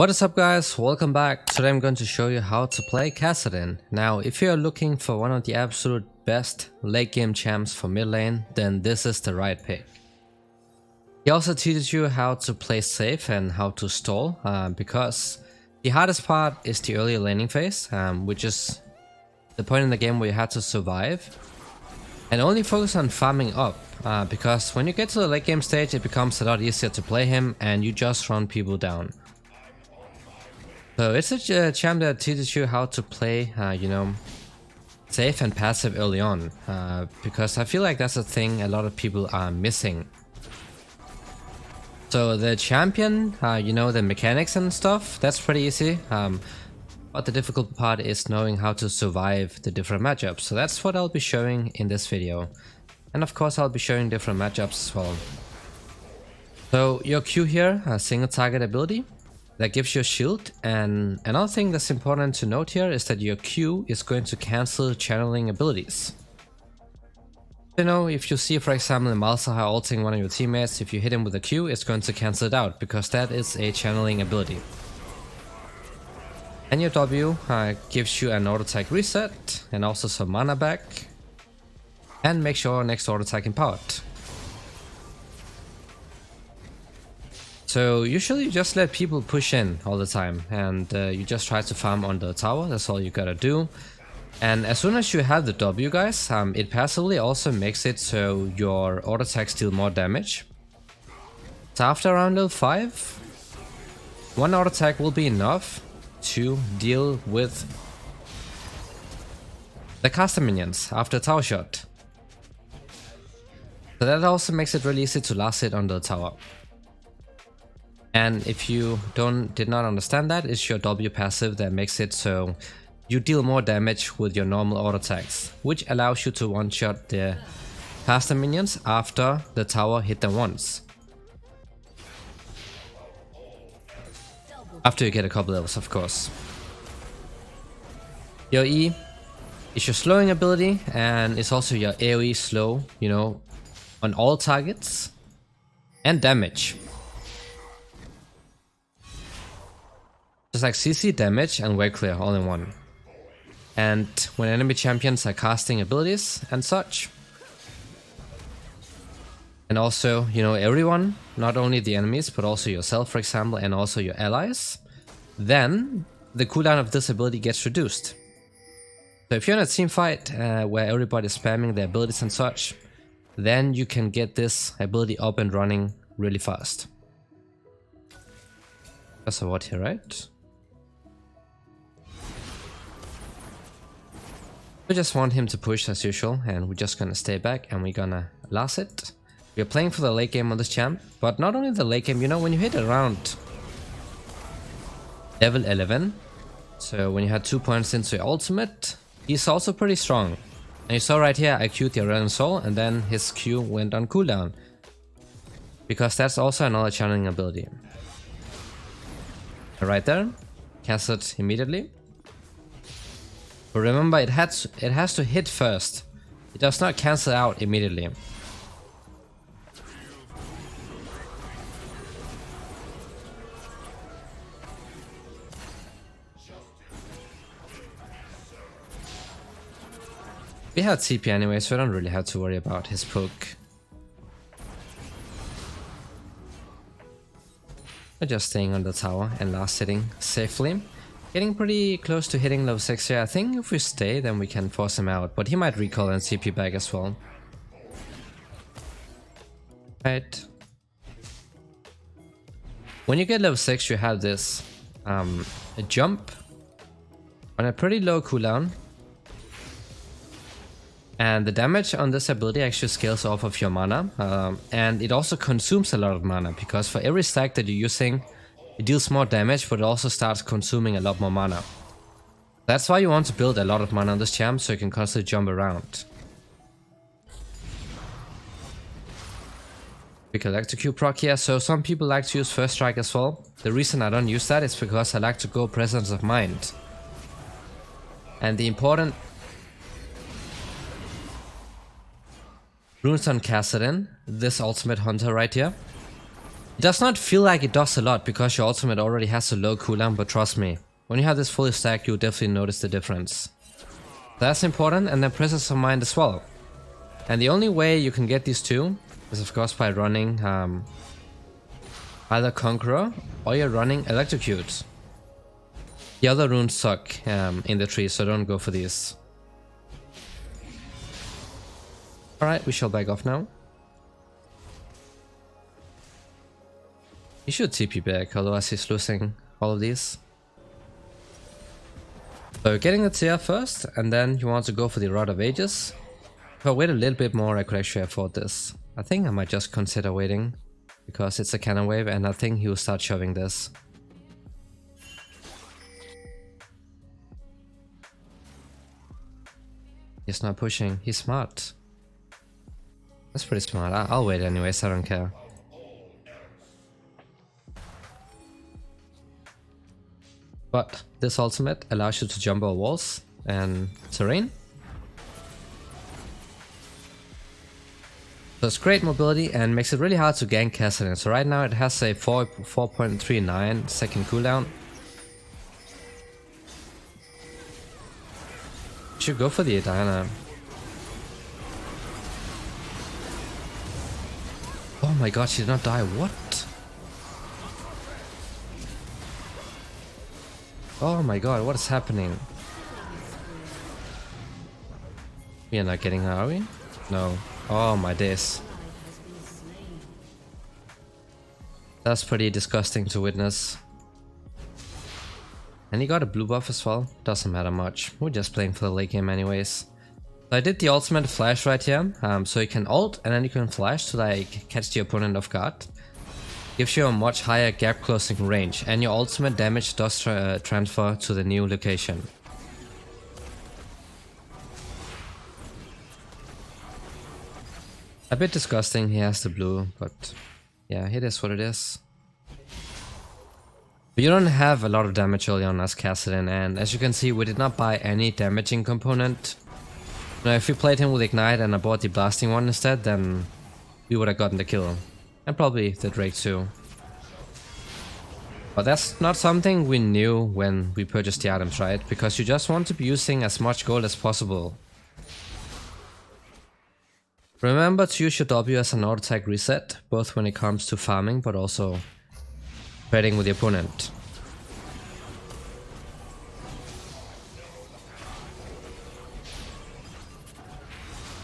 What is up guys, welcome back. Today I'm going to show you how to play Kassadin. Now if you're looking for one of the absolute best late game champs for mid lane, then this is the right pick. He also teaches you how to play safe and how to stall, because the hardest part is the early laning phase, which is the point in the game where you have to survive and only focus on farming up, because when you get to the late game stage it becomes a lot easier to play him and you just run people down. So it's a champ that teaches you how to play, safe and passive early on, because I feel like that's a thing a lot of people are missing. So the champion, the mechanics and stuff, that's pretty easy, but the difficult part is knowing how to survive the different matchups. So that's what I'll be showing in this video. And of course I'll be showing different matchups as well. So your Q here, a single target ability. That gives you a shield, and another thing that's important to note here is that your Q is going to cancel channeling abilities. If you see for example Malzahar ulting one of your teammates, if you hit him with a Q, it's going to cancel it out because that is a channeling ability. And your W gives you an auto attack reset and also some mana back, and makes your next auto attack empowered. So usually you just let people push in all the time, and you just try to farm on the tower. That's all you gotta do. And as soon as you have the W, guys, it passively also makes it so your auto attacks deal more damage. So after around level 5, one auto attack will be enough to deal with the caster minions after a tower shot. So that also makes it really easy to last hit on the tower. And if you did not understand that, it's your W passive that makes it so you deal more damage with your normal auto attacks, which allows you to one-shot the caster minions after the tower hit them once. After you get a couple levels, of course. Your E is your slowing ability, and it's also your AoE slow, on all targets, and damage. Just like CC, damage, and wave clear all in one. And when enemy champions are casting abilities and such. And also, everyone, not only the enemies, but also yourself, for example, and also your allies, then the cooldown of this ability gets reduced. So if you're in a team fight where everybody's spamming their abilities and such, then you can get this ability up and running really fast. That's a what here, right? We just want him to push as usual, and we're just gonna stay back and we're gonna last it. We're playing for the late game on this champ, but not only the late game, when you hit around level 11, so when you had 2 points into your ultimate, he's also pretty strong. And you saw right here, I Q'd the Aurelion Soul, and then his Q went on cooldown. Because that's also another channeling ability. Right there, cancel it immediately. But remember, it has to hit first. It does not cancel out immediately. We had TP anyway, so I don't really have to worry about his poke. We're just staying on the tower and last hitting safely. Getting pretty close to hitting level 6 here. I think if we stay, then we can force him out, but he might recall and TP back as well. Right. When you get level 6, you have this a jump on a pretty low cooldown. And the damage on this ability actually scales off of your mana, and it also consumes a lot of mana, because for every stack that you're using, it deals more damage, but it also starts consuming a lot more mana. That's why you want to build a lot of mana on this champ, so you can constantly jump around. We can like to Q proc here, so some people like to use first strike as well. The reason I don't use that is because I like to go presence of mind. And the important runes on Kassadin, this ultimate hunter right here, It does not feel like it does a lot because your ultimate already has a low cooldown, but trust me, when you have this fully stacked, you'll definitely notice the difference. That's important, and then presence of mind as well. And the only way you can get these two is of course by running either Conqueror or you're running Electrocute. The other runes suck in the tree, so don't go for these. Alright, we shall back off now. He should TP back, otherwise he's losing all of these. So getting the tier first, and then you want to go for the Rod of Ages. If I wait a little bit more, I could actually afford this. I think I might just consider waiting, because it's a cannon wave, and I think he will start shoving this. He's not pushing, he's smart. That's pretty smart. I'll wait anyways, I don't care. But this ultimate allows you to jump over walls and terrain. So it's great mobility and makes it really hard to gank Kassadin. So right now it has a 4.39 second cooldown. Should go for the Diana. Oh my god, she did not die. What? Oh my god, what is happening? We are not getting her, are we? No. Oh my days. That's pretty disgusting to witness. And he got a blue buff as well. Doesn't matter much. We're just playing for the late game anyways. So I did the ultimate flash right here. So you can ult and then you can flash to like catch the opponent off guard. Gives you a much higher gap closing range, and your ultimate damage does transfer to the new location. A bit disgusting he has the blue, but yeah, it is what it is. But you don't have a lot of damage early on as Kassadin, and as you can see, we did not buy any damaging component. Now if we played him with Ignite and I bought the blasting one instead, then we would have gotten the kill. And probably the Drake too. But that's not something we knew when we purchased the items, right? Because you just want to be using as much gold as possible. Remember to use your W as an auto attack reset, both when it comes to farming but also trading with the opponent.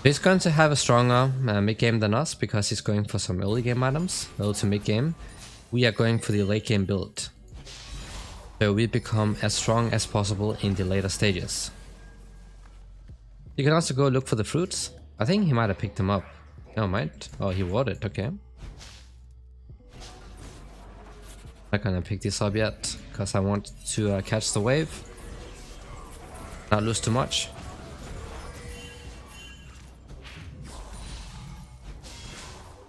He's going to have a stronger mid game than us because he's going for some early game items, early to mid game. We are going for the late game build. So we become as strong as possible in the later stages. You can also go look for the fruits. I think he might have picked them up. No, might. Oh, he warded, okay. Not gonna pick this up yet, because I want to catch the wave. Not lose too much.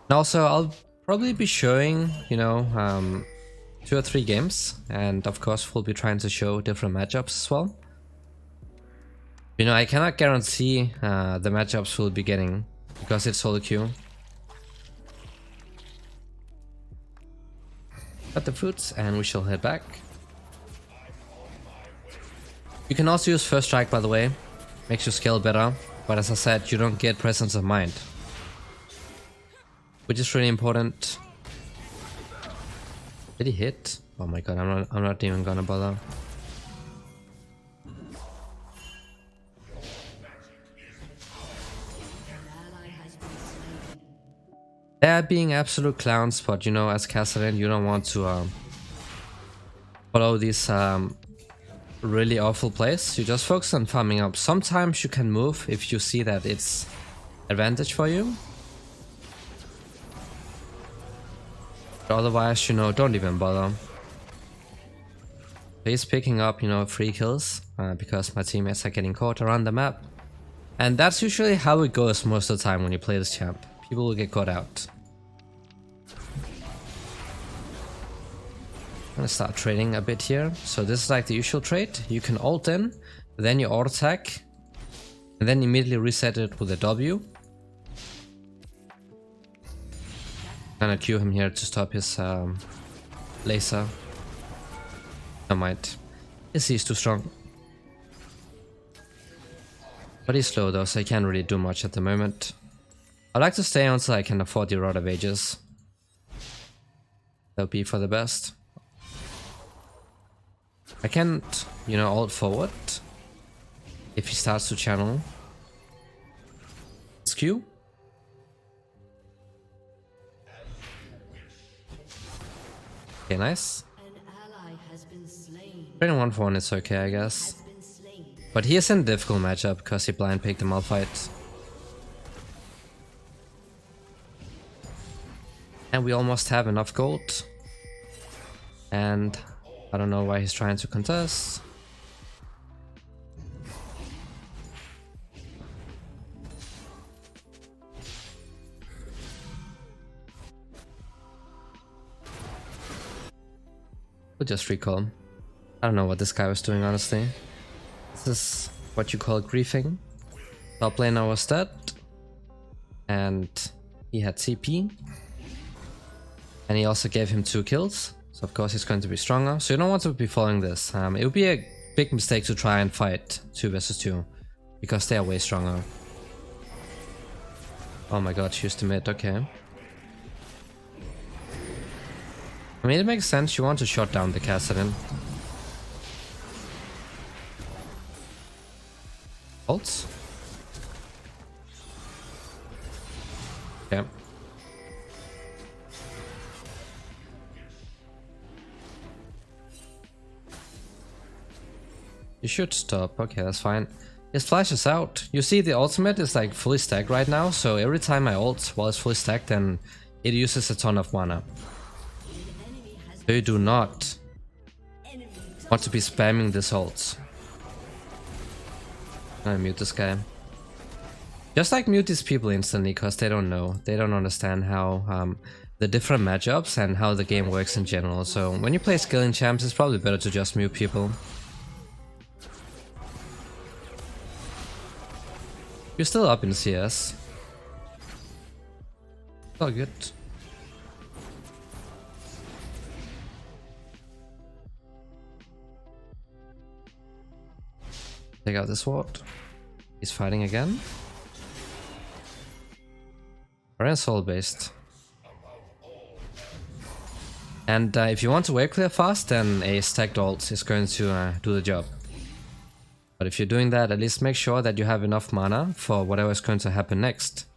And also, I'll probably be showing, 2 or 3 games, and of course we'll be trying to show different matchups as well. I cannot guarantee the matchups we'll be getting, because it's solo queue. Got the fruits, and we shall head back. You can also use first strike, by the way, makes your skill better, but as I said, you don't get presence of mind, which is really important. Did he hit? Oh my god, I'm not even gonna bother. They're being absolute clowns, but as Kassadin, you don't want to follow these really awful plays. You just focus on farming up. Sometimes you can move if you see that it's advantage for you. But otherwise, don't even bother. He's picking up, 3 kills because my teammates are getting caught around the map. And that's usually how it goes most of the time when you play this champ. People will get caught out. I'm gonna start trading a bit here. So this is like the usual trade. You can ult in, then you auto attack, and then immediately reset it with a W. Gonna Q him here to stop his laser. I might. He's too strong. But he's slow though, so he can't really do much at the moment. I'd like to stay until I can afford the Rod of Ages. That'll be for the best. I can't, you know, ult forward if he starts to channel. It's Q. Okay, nice. 1 for 1 is okay, I guess. But he is in a difficult matchup because he blind picked the Malphite. And we almost have enough gold. And I don't know why he's trying to contest. We'll just recall him. I don't know what this guy was doing, honestly. This is what you call griefing. Top laner was dead. And he had CP. And he also gave him 2 kills. So of course he's going to be stronger. So you don't want to be following this. It would be a big mistake to try and fight 2 versus 2. Because they are way stronger. Oh my god, she used to mid, okay. I mean, it makes sense, you want to shut down the Kassadin. Ults? Okay. You should stop, okay, that's fine. His flash is out. You see the ultimate is like fully stacked right now, so every time I ult while it's fully stacked, then it uses a ton of mana. So you do not want to be spamming this ult. I'm gonna mute this guy. Just like mute these people instantly, because they don't know. They don't understand how the different matchups and how the game works in general. So when you play skilling champs, it's probably better to just mute people. You're still up in CS. All good. Take out this ward. He's fighting again. We're in soul based. And if you want to wave clear fast, then a stacked ult is going to do the job. But if you're doing that, at least make sure that you have enough mana for whatever is going to happen next.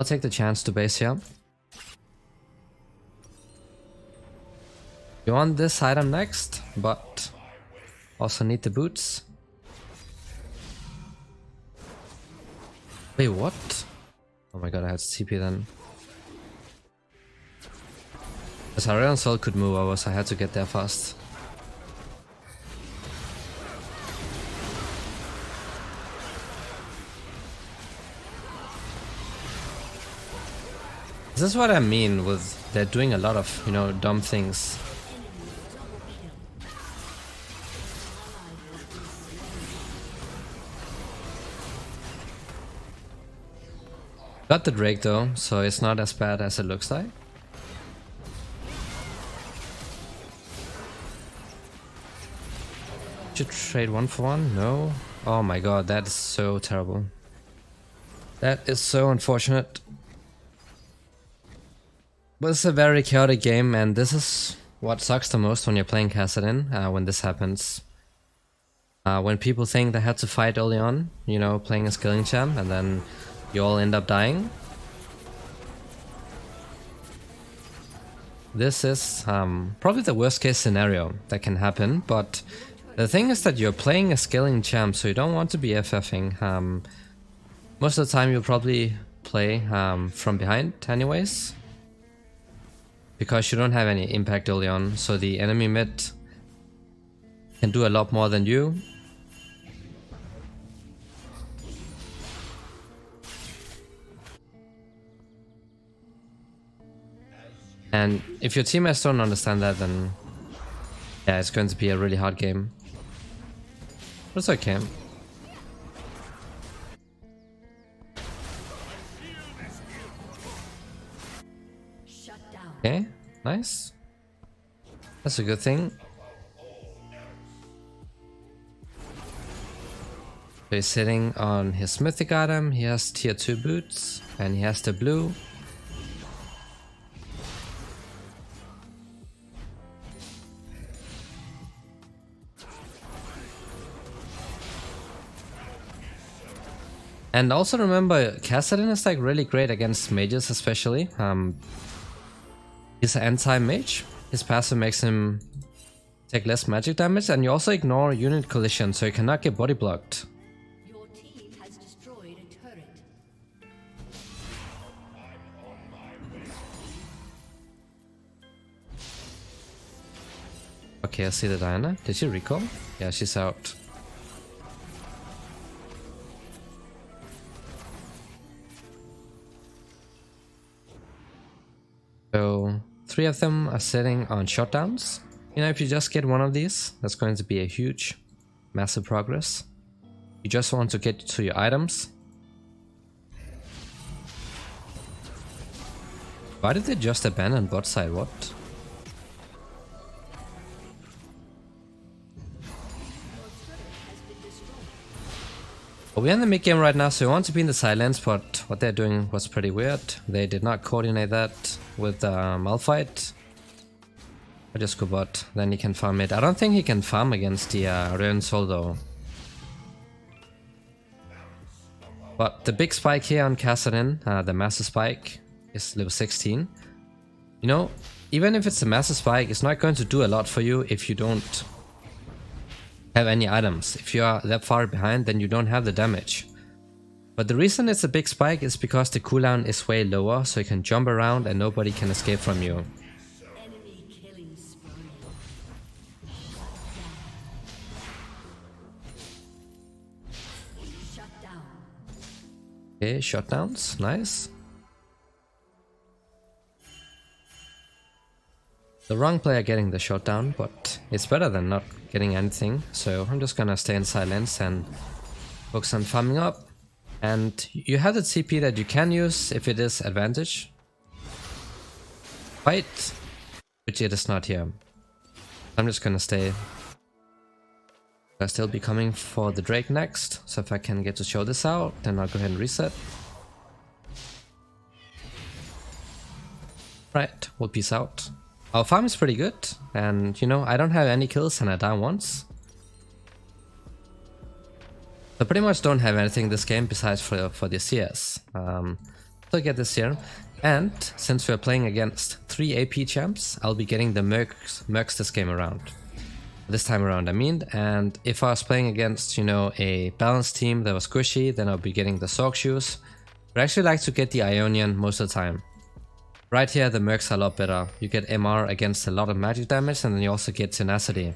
I'll take the chance to base here. You want this item next, but also need the boots. Wait, what? Oh my god, I had CP then. As Arion Soul could move over, so I had to get there fast. This is what I mean with they're doing a lot of, you know, dumb things. Got the Drake though, so it's not as bad as it looks like. Should trade 1 for 1? No. Oh my god, that is so terrible. That is so unfortunate. But it's a very chaotic game, and this is what sucks the most when you're playing Kassadin, when this happens. When people think they had to fight early on, you know, playing a skilling champ, and then you all end up dying. This is probably the worst case scenario that can happen, but the thing is that you're playing a skilling champ, so you don't want to be FFing. Most of the time you'll probably play from behind anyways, because you don't have any impact early on, so the enemy mid can do a lot more than you. And if your teammates don't understand that, then yeah, it's going to be a really hard game. But it's okay. Okay, nice. That's a good thing. So he's sitting on his mythic item, he has tier 2 boots, and he has the blue. And also remember, Kassadin is like really great against mages especially. He's an anti-mage. His passive makes him take less magic damage, and you also ignore unit collision, so you cannot get body blocked. Your team has destroyed a turret. Okay, I see the Diana. Did she recall? Yeah, she's out. So 3 of them are sitting on shutdowns. You know, if you just get one of these, that's going to be a huge, massive progress. You just want to get to your items. Why did they just abandon bot side? What? Well, we're in the mid game right now, so we want to be in the silence, but what they're doing was pretty weird. They did not coordinate that with Malphite. I just go bot, then he can farm it. I don't think he can farm against the Rön Sol though. But the big spike here on Kassadin, the massive spike, is level 16. You know, even if it's a massive spike, it's not going to do a lot for you if you don't have any items. If you are that far behind, then you don't have the damage. But the reason it's a big spike is because the cooldown is way lower, so you can jump around and nobody can escape from you. Enemy killing spree. Shut down. Okay, shutdowns, nice. The wrong player getting the shutdown, but it's better than not getting anything. So I'm just gonna stay in silence and focus on farming up. And you have the TP that you can use if it is advantage. Fight, which it is not here. I'm just gonna stay. I'll still be coming for the Drake next, so if I can get to show this out, then I'll go ahead and reset. Right, we'll peace out. Our farm is pretty good, and you know, I don't have any kills and I die once. So pretty much don't have anything this game besides for the CS. So get this here. And since we're playing against 3 AP champs, I'll be getting the mercs this game around. This time around, I mean. And if I was playing against, you know, a balanced team that was squishy, then I'll be getting the Sork shoes. But I actually like to get the Ionian most of the time. Right here, the mercs are a lot better. You get MR against a lot of magic damage, and then you also get tenacity.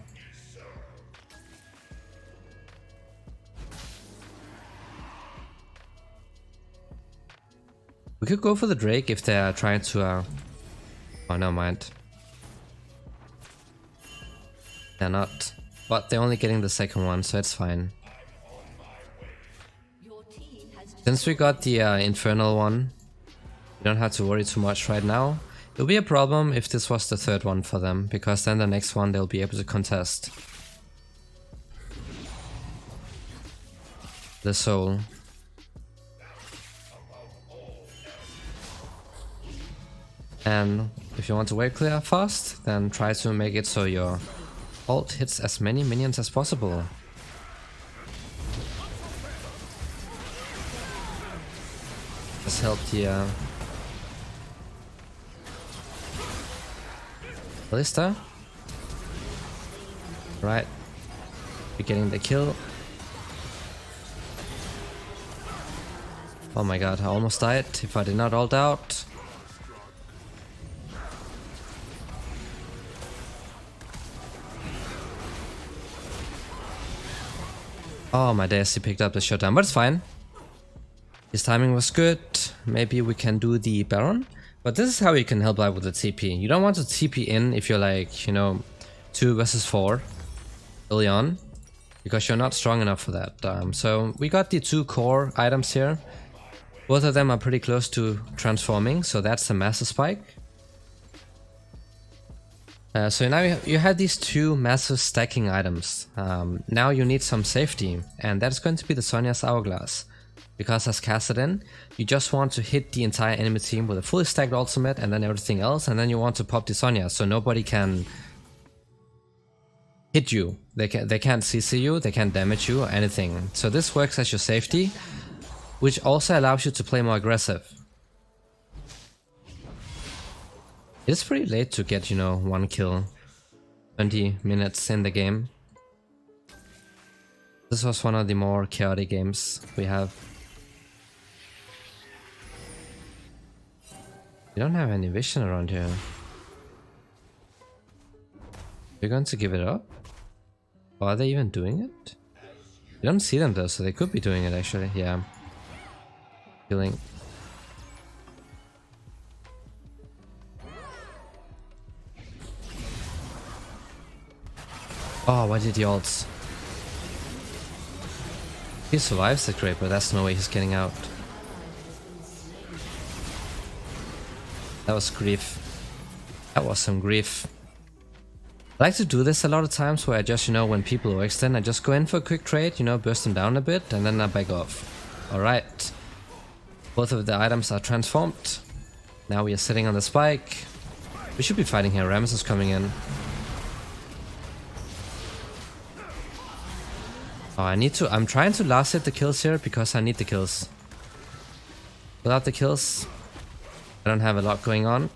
We could go for the Drake if they are trying to... Oh, never mind. They're not. But they're only getting the second one, so it's fine. Since we got the Infernal one, we don't have to worry too much right now. It'll be a problem if this was the third one for them, because then the next one they'll be able to contest. The soul. And if you want to wave clear fast, then try to make it so your ult hits as many minions as possible. Just help the Ballista. Right. We're getting the kill. Oh my god, I almost died if I did not ult out. Oh, my days, he picked up the shutdown, but it's fine. His timing was good. Maybe we can do the Baron. But this is how you can help out with the TP. You don't want to TP in if you're like, you know, 2 versus 4 early on, because you're not strong enough for that. So we got the 2 core items here. Both of them are pretty close to transforming, so that's a massive spike. So now you have these two massive stacking items. Now you need some safety, and that's going to be the Sonya's Hourglass. Because as Kassadin, you just want to hit the entire enemy team with a fully stacked ultimate and then everything else, and then you want to pop the Sonya so nobody can hit you. They can't CC you, they can't damage you or anything. So this works as your safety, which also allows you to play more aggressive. It's pretty late to get, you know, 1 kill 20 minutes in the game. This was one of the more chaotic games we have. We don't have any vision around here. We're going to give it up? Or are they even doing it? You don't see them though, so they could be doing it actually, yeah. Killing. Oh, why did he ult? He survives the great, but that's no way he's getting out. That was grief. That was some grief. I like to do this a lot of times where I just, you know, when people overextend, I just go in for a quick trade, you know, burst them down a bit, and then I back off. Alright. Both of the items are transformed. Now we are sitting on the spike. We should be fighting here. Rammus is coming in. Oh, I'm trying to last hit the kills here because I need the kills. Without the kills, I don't have a lot going on.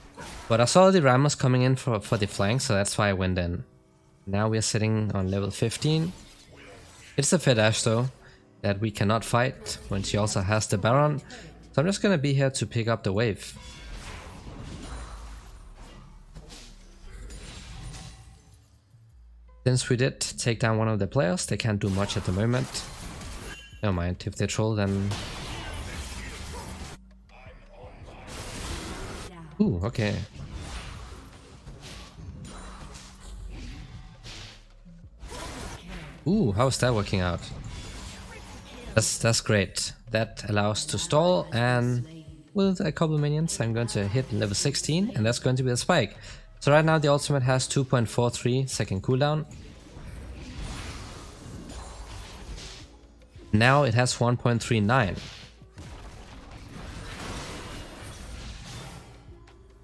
But I saw the Rammus coming in for the flank, so that's why I went in. Now we are sitting on level 15. It's a Fed Ash though, that we cannot fight when she also has the Baron. So I'm just gonna be here to pick up the wave. Since we did take down one of the players, they can't do much at the moment. Never mind, if they troll then... Ooh, okay. Ooh, how's that working out? That's great. That allows to stall, and with a couple of minions I'm going to hit level 16, and that's going to be the spike. So right now the ultimate has 2.43 second cooldown. Now it has 1.39.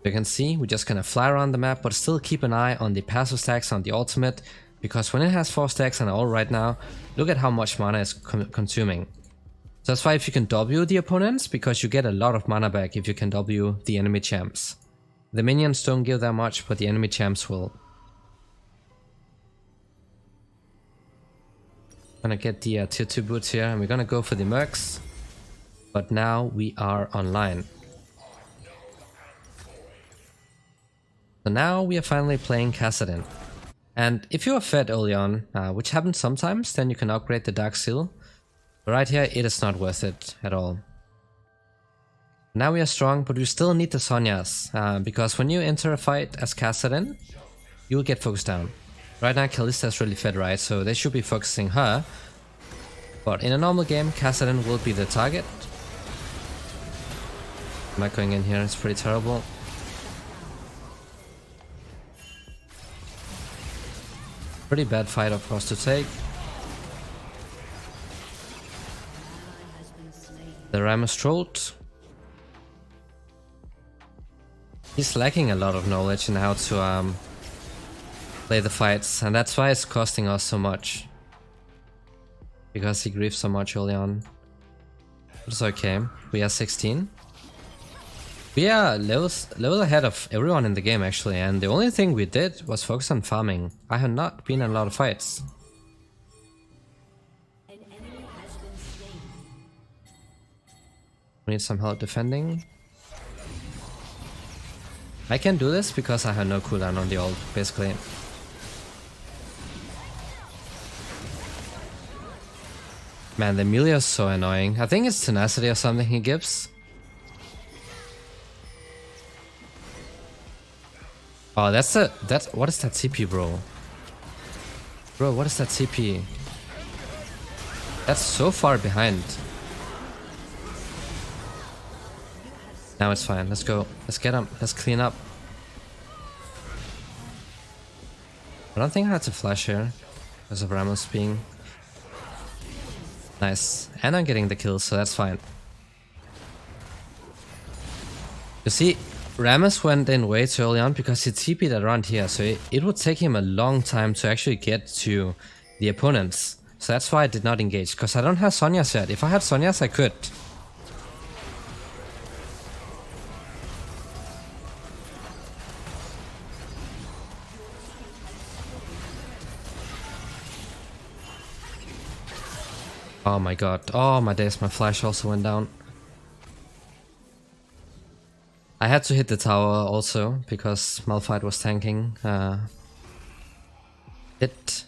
You can see we're just gonna fly around the map, but still keep an eye on the passive stacks on the ultimate, because when it has 4 stacks and all right now, look at how much mana it's consuming. So that's why if you can W the opponents, because you get a lot of mana back if you can W the enemy champs. The minions don't give that much, but the enemy champs will. Gonna get the tier 2 boots here, and we're gonna go for the mercs. But now we are online. So now we are finally playing Kassadin. And if you are fed early on, which happens sometimes, then you can upgrade the Dark Seal. But right here, it is not worth it at all. Now we are strong, but we still need the Sonyas, because when you enter a fight as Kassadin, you'll get focused down. Right now Kalista is really fed, right, so they should be focusing her. But in a normal game, Kassadin will be the target. I'm not going in here, it's pretty terrible. Pretty bad fight of course to take. The Rammus trolled. He's lacking a lot of knowledge in how to play the fights, and that's why it's costing us so much. Because he griefs so much early on. But it's okay, we are 16. We are level ahead of everyone in the game actually, and the only thing we did was focus on farming. I have not been in a lot of fights. We need some help defending. I can do this because I have no cooldown on the ult, basically. Man, the Amelia is so annoying. I think it's tenacity or something he gives. Oh, what is that CP, bro? Bro, what is that CP? That's so far behind. Now it's fine, let's go. Let's get him, let's clean up. I don't think I had to flash here because of Ramos being nice. And I'm getting the kill, so that's fine. You see, Ramos went in way too early on because he TP'd around here, so it would take him a long time to actually get to the opponents. So that's why I did not engage, because I don't have Sonya's yet. If I had Sonya's, I could. Oh my god. Oh my days, my flash also went down. I had to hit the tower also, because Malphite was tanking it.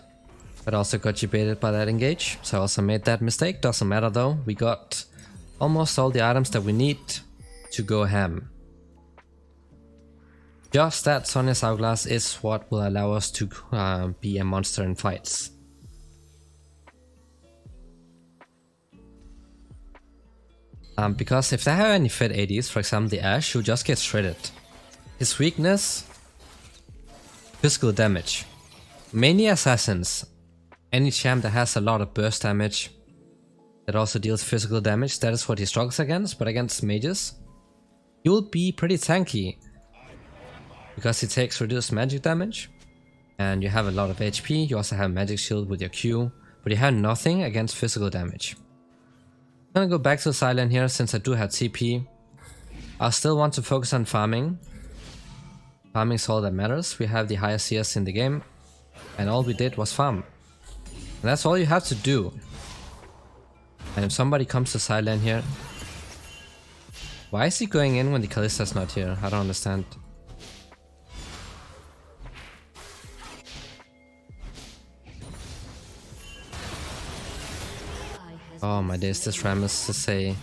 But also got baited by that engage, so I also made that mistake. Doesn't matter though, we got almost all the items that we need to go ham. Just that Sonya's Hourglass is what will allow us to be a monster in fights. Because if they have any fed ADs, for example the Ashe, he'll just get shredded. His weakness, physical damage. Mainly assassins. Any champ that has a lot of burst damage that also deals physical damage, that is what he struggles against. But against mages, he will be pretty tanky because he takes reduced magic damage and you have a lot of HP. You also have magic shield with your Q, but you have nothing against physical damage. I'm gonna go back to Silent here since I do have TP. I still want to focus on farming. Farming is all that matters. We have the highest CS in the game and all we did was farm. And that's all you have to do. And if somebody comes to Silent here, why is he going in when the Kallista's not here? I don't understand. Oh my days, this Rammus is a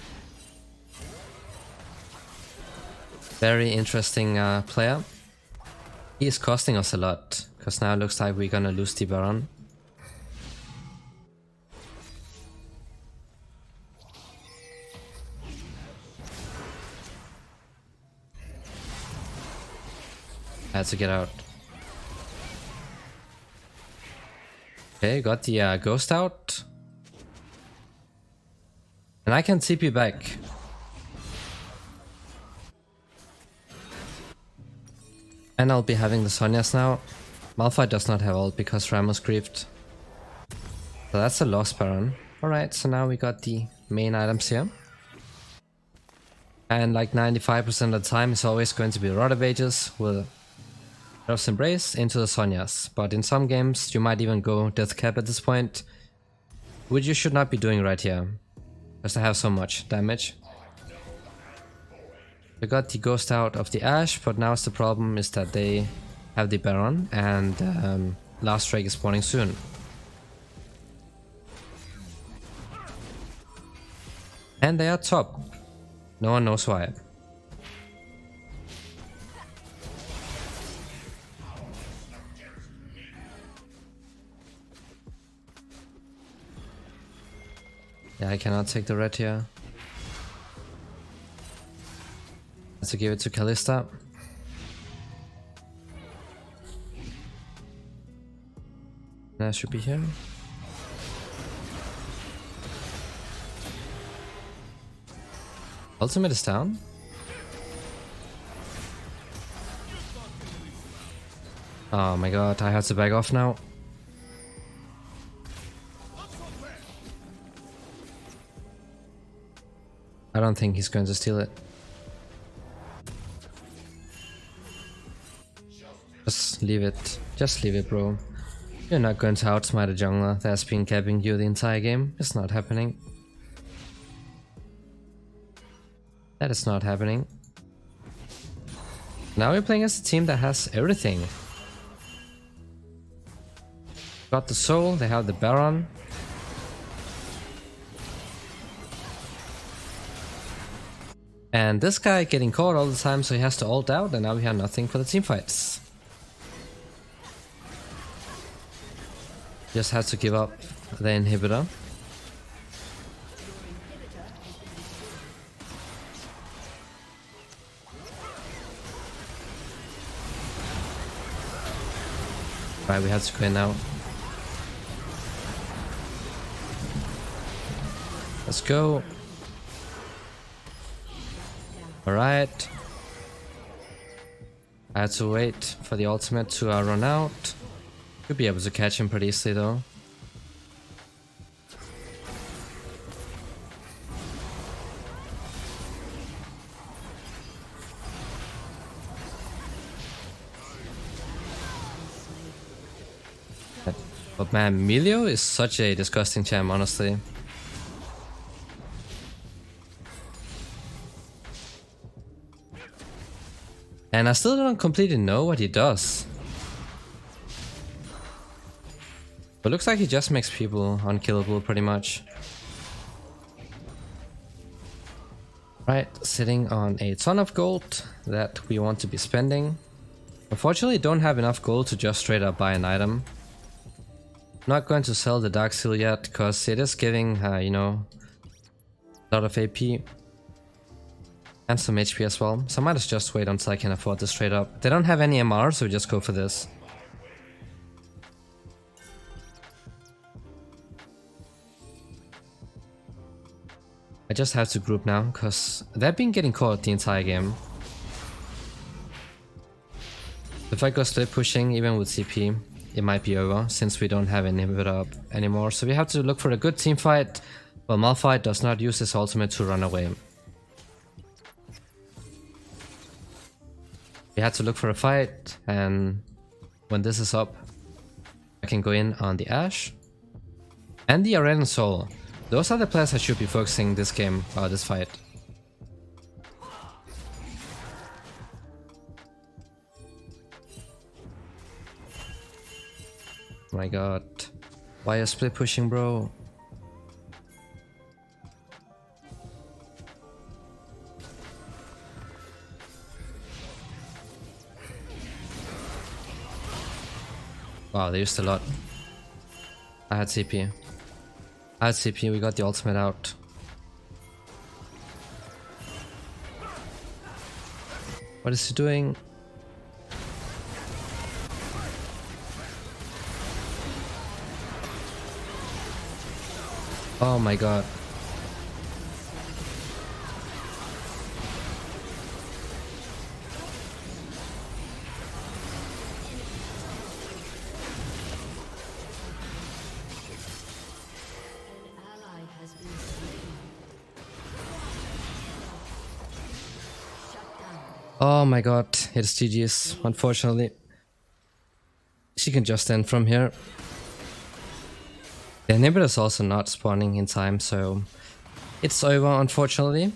very interesting player. He is costing us a lot, because now it looks like we're gonna lose the Baron. I had to get out. Okay, got the ghost out. And I can TP back. And I'll be having the Sonya's now. Malphite does not have ult because Ramos griefed. So that's a lost Baron. Alright, so now we got the main items here. And like 95% of the time it's always going to be Rod of Ages with Earth's Embrace into the Sonya's. But in some games you might even go Death Cap at this point, which you should not be doing right here, because they have so much damage. We got the ghost out of the Ashe, but now the problem is that they have the Baron and Last Drake is spawning soon. And they are top. No one knows why. Yeah, I cannot take the red here. Let's give it to Kalista. That should be here. Ultimate is down. Oh my god, I have to back off now. I don't think he's going to steal it. Just leave it. Just leave it, bro. You're not going to outsmart a jungler that's been capping you the entire game. It's not happening. That is not happening. Now we're playing as a team that has everything. Got the soul, they have the Baron. And this guy getting caught all the time, so he has to ult out, and now we have nothing for the team fights. Just had to give up the inhibitor. Right, we have to go in now. Let's go. Alright. I had to wait for the ultimate to run out. Could be able to catch him pretty easily though. But man, Melio is such a disgusting champ, honestly. And I still don't completely know what he does. But looks like he just makes people unkillable pretty much. Right, sitting on a ton of gold that we want to be spending. Unfortunately, don't have enough gold to just straight up buy an item. Not going to sell the Dark Seal yet, because it is giving, you know, a lot of AP. And some HP as well, so I might just wait until I can afford this straight up. They don't have any MR, so we just go for this. I just have to group now, because they've been getting caught the entire game. If I go split pushing, even with CP, it might be over, since we don't have an inhibitor up anymore. So we have to look for a good team fight, while Malphite does not use his ultimate to run away. We had to look for a fight, and when this is up, I can go in on the Ashe and the Arena Soul. Those are the players I should be focusing this game, this fight. Oh my god. Why are you split pushing, bro? Wow, they used a lot. I had CP. I had CP, we got the ultimate out. What is he doing? Oh my god. Oh my god, it's GG's, unfortunately. She can just end from here. The inhibitor is also not spawning in time, so it's over, unfortunately,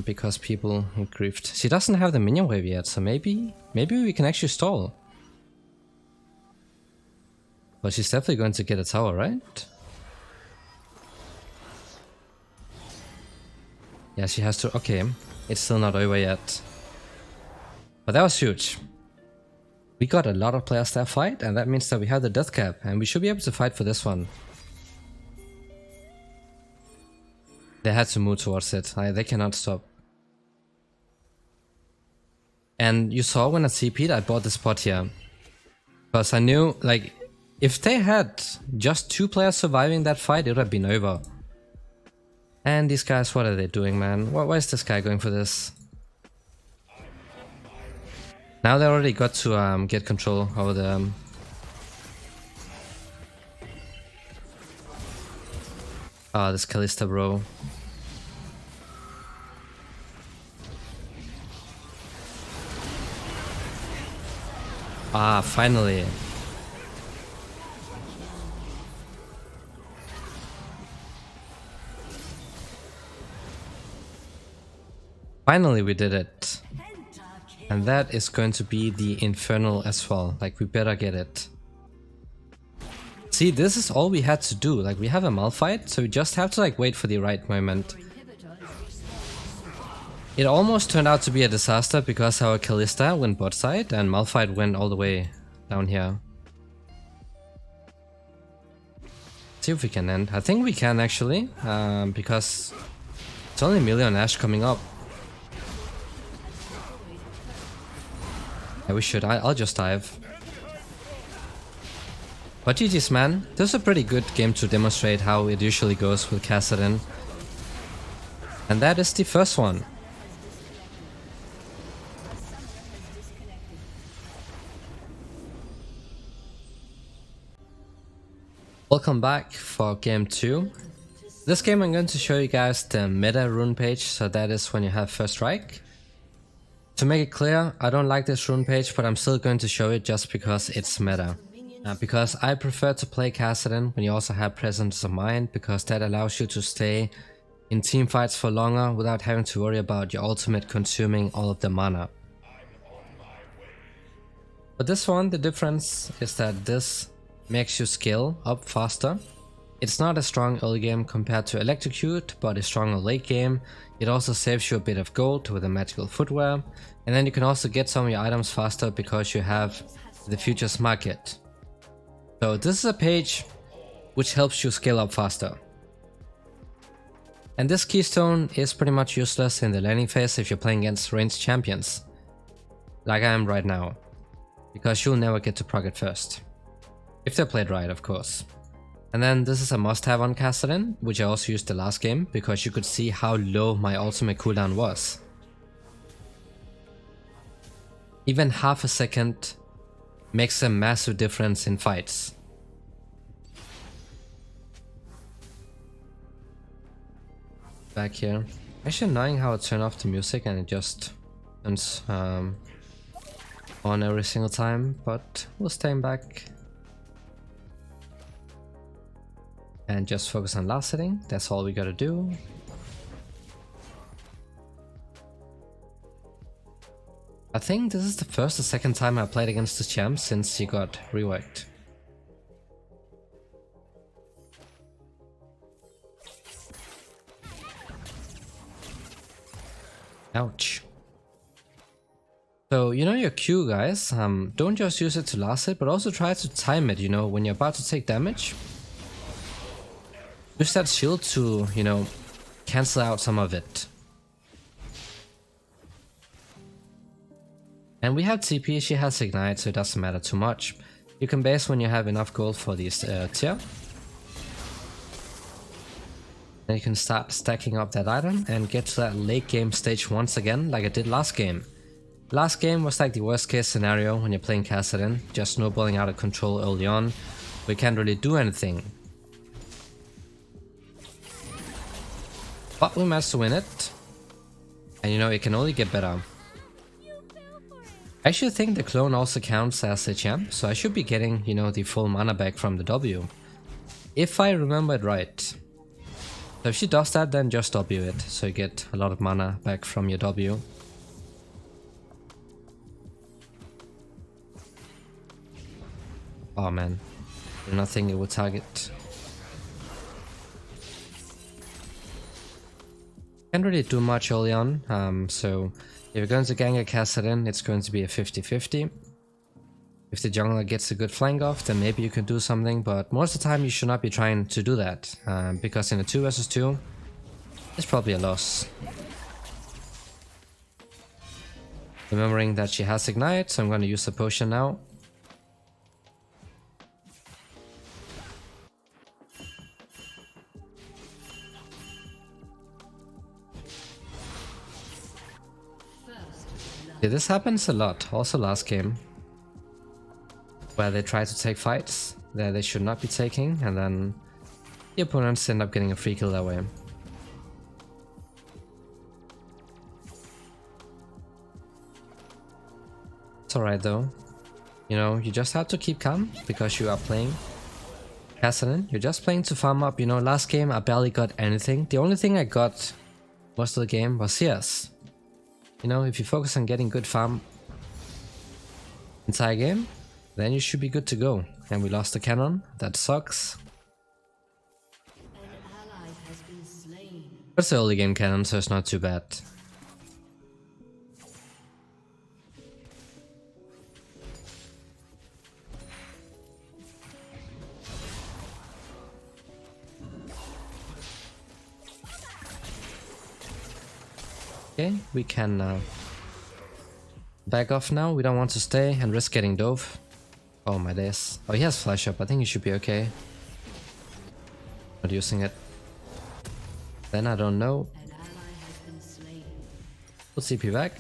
because people griefed. She doesn't have the minion wave yet, so maybe we can actually stall. But she's definitely going to get a tower, right? Yeah, she has to. Okay, it's still not over yet. But that was huge. We got a lot of players that fight, and that means that we have the death cap, and we should be able to fight for this one. They had to move towards it. They cannot stop. And you saw when I CP'd, I bought the spot here. Because I knew, like, if they had just 2 players surviving that fight, it would have been over. And these guys, what are they doing, man? Why is this guy going for this? Now they already got to get control over the... this Kalista, bro. Ah, finally. Finally we did it. And that is going to be the Infernal as well. Like, we better get it. See, this is all we had to do. Like, we have a Malphite, so we just have to, like, wait for the right moment. It almost turned out to be a disaster because our Kalista went bot side and Malphite went all the way down here. See if we can end. I think we can actually, because it's only Melee and Ashe coming up. Yeah, we should. I'll just dive. But GG's man, this is a pretty good game to demonstrate how it usually goes with Kassadin. And that is the first one. Welcome back for game 2. This game I'm going to show you guys the meta rune page, so that is when you have first strike. To make it clear, I don't like this rune page, but I'm still going to show it just because it's meta. Because I prefer to play Kassadin when you also have presence of mind, because that allows you to stay in team fights for longer without having to worry about your ultimate consuming all of the mana. But this one, the difference is that this makes you scale up faster. It's not as strong early game compared to Electrocute, but is stronger late game. It also saves you a bit of gold with the magical footwear, and then you can also get some of your items faster because you have the futures market. So this is a page which helps you scale up faster. And this keystone is pretty much useless in the laning phase if you're playing against ranged champions, like I am right now, because you'll never get to proc it first. If they're played right, of course. And then this is a must-have on Kassadin, which I also used the last game, because you could see how low my ultimate cooldown was. Even half a second makes a massive difference in fights. Back here. Actually annoying how I turn off the music and it just turns on every single time, but we'll stay back. And just focus on last hitting, that's all we gotta do. I think this is the first or second time I played against this champ since he got reworked. Ouch. So, you know your Q, guys, don't just use it to last hit, but also try to time it, you know, when you're about to take damage. Use that shield to, you know, cancel out some of it. And we have TP, she has Ignite, so it doesn't matter too much. You can base when you have enough gold for these tier. Then you can start stacking up that item and get to that late game stage once again, like I did last game. Last game was like the worst case scenario when you're playing Kassadin, just snowballing out of control early on. We can't really do anything. But we managed to win it, and you know, it can only get better. I actually think the clone also counts as a champ, so I should be getting, you know, the full mana back from the W. If I remember it right. So if she does that, then just W it, so you get a lot of mana back from your W. Oh man, I do not think it would target. Can't really do much early on, so if you're going to gank a Kassadin, it's going to be a 50-50. If the jungler gets a good flank off, then maybe you can do something, but most of the time you should not be trying to do that, because in a 2 vs 2, it's probably a loss. Remembering that she has Ignite, so I'm going to use the potion now. Yeah, this happens a lot, also last game, where they try to take fights that they should not be taking, and then the opponents end up getting a free kill that way. It's alright though, you know, you just have to keep calm, because you are playing Kassadin, you're just playing to farm up. You know, last game I barely got anything, the only thing I got most of the game was CS. You know, if you focus on getting good farm entire game, then you should be good to go. And we lost the cannon, that sucks. An ally has been slain. It's the early game cannon, so it's not too bad. Okay, we can back off now. We don't want to stay and risk getting dove. Oh my days. Oh, he has flash up. I think he should be okay. Not using it. Then I don't know. An ally has been slain. We'll CP back.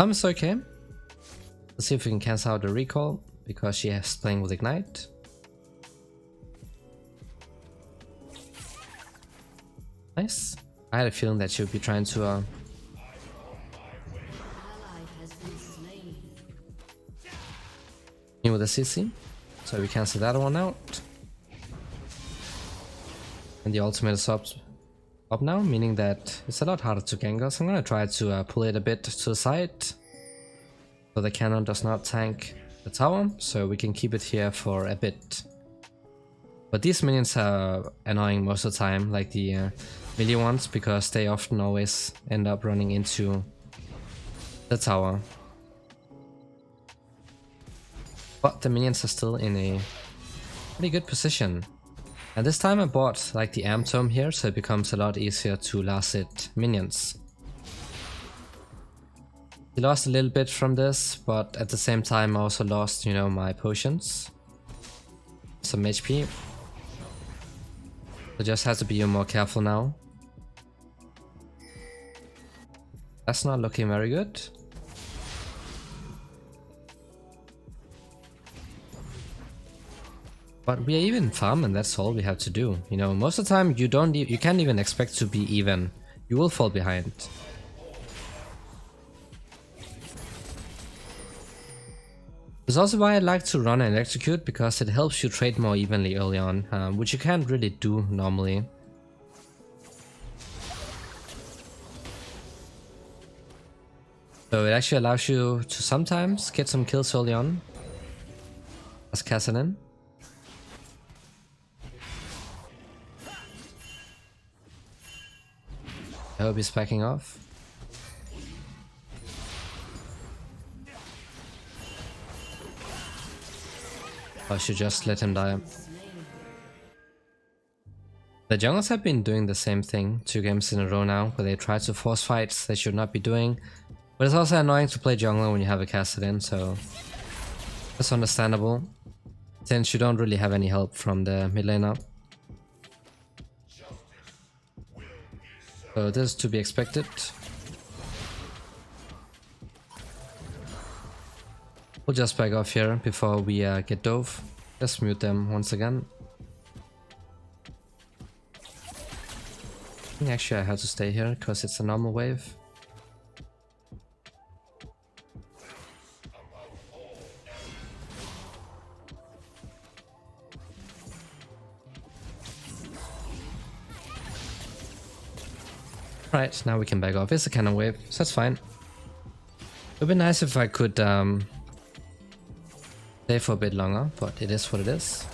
It's okay. Let's see if we can cancel out the recall because she has playing with Ignite. Nice. I had a feeling that she would be trying to Ally has been slain. in with a CC. So we cancel that one out. And the ultimate is up now, meaning that it's a lot harder to gank us. I'm gonna try to pull it a bit to the side so the cannon does not tank the tower, so we can keep it here for a bit. But these minions are annoying most of the time, like the melee ones, because they often always end up running into the tower. But the minions are still in a pretty good position. And this time I bought like the Amp Tome here, so it becomes a lot easier to last hit minions. He lost a little bit from this, but at the same time I also lost, you know, my potions. Some HP. So just have to be more careful now. That's not looking very good. But we are even farming, that's all we have to do. You know, most of the time you can't even expect to be even. You will fall behind. That's also why I like to run and execute, because it helps you trade more evenly early on, which you can't really do normally. So it actually allows you to sometimes get some kills early on, as Kassadin. I hope he's backing off. I should just let him die. The junglers have been doing the same thing 2 games in a row now, where they try to force fights they should not be doing. But it's also annoying to play jungler when you have a Kassadin, so that's understandable, since you don't really have any help from the mid laner. So this is to be expected. We'll just back off here before we get dove. Just mute them once again. I think actually I have to stay here because it's a normal wave. Right, now we can back off. It's a cannon wave, so that's fine. It would be nice if I could stay for a bit longer, but it is what it is.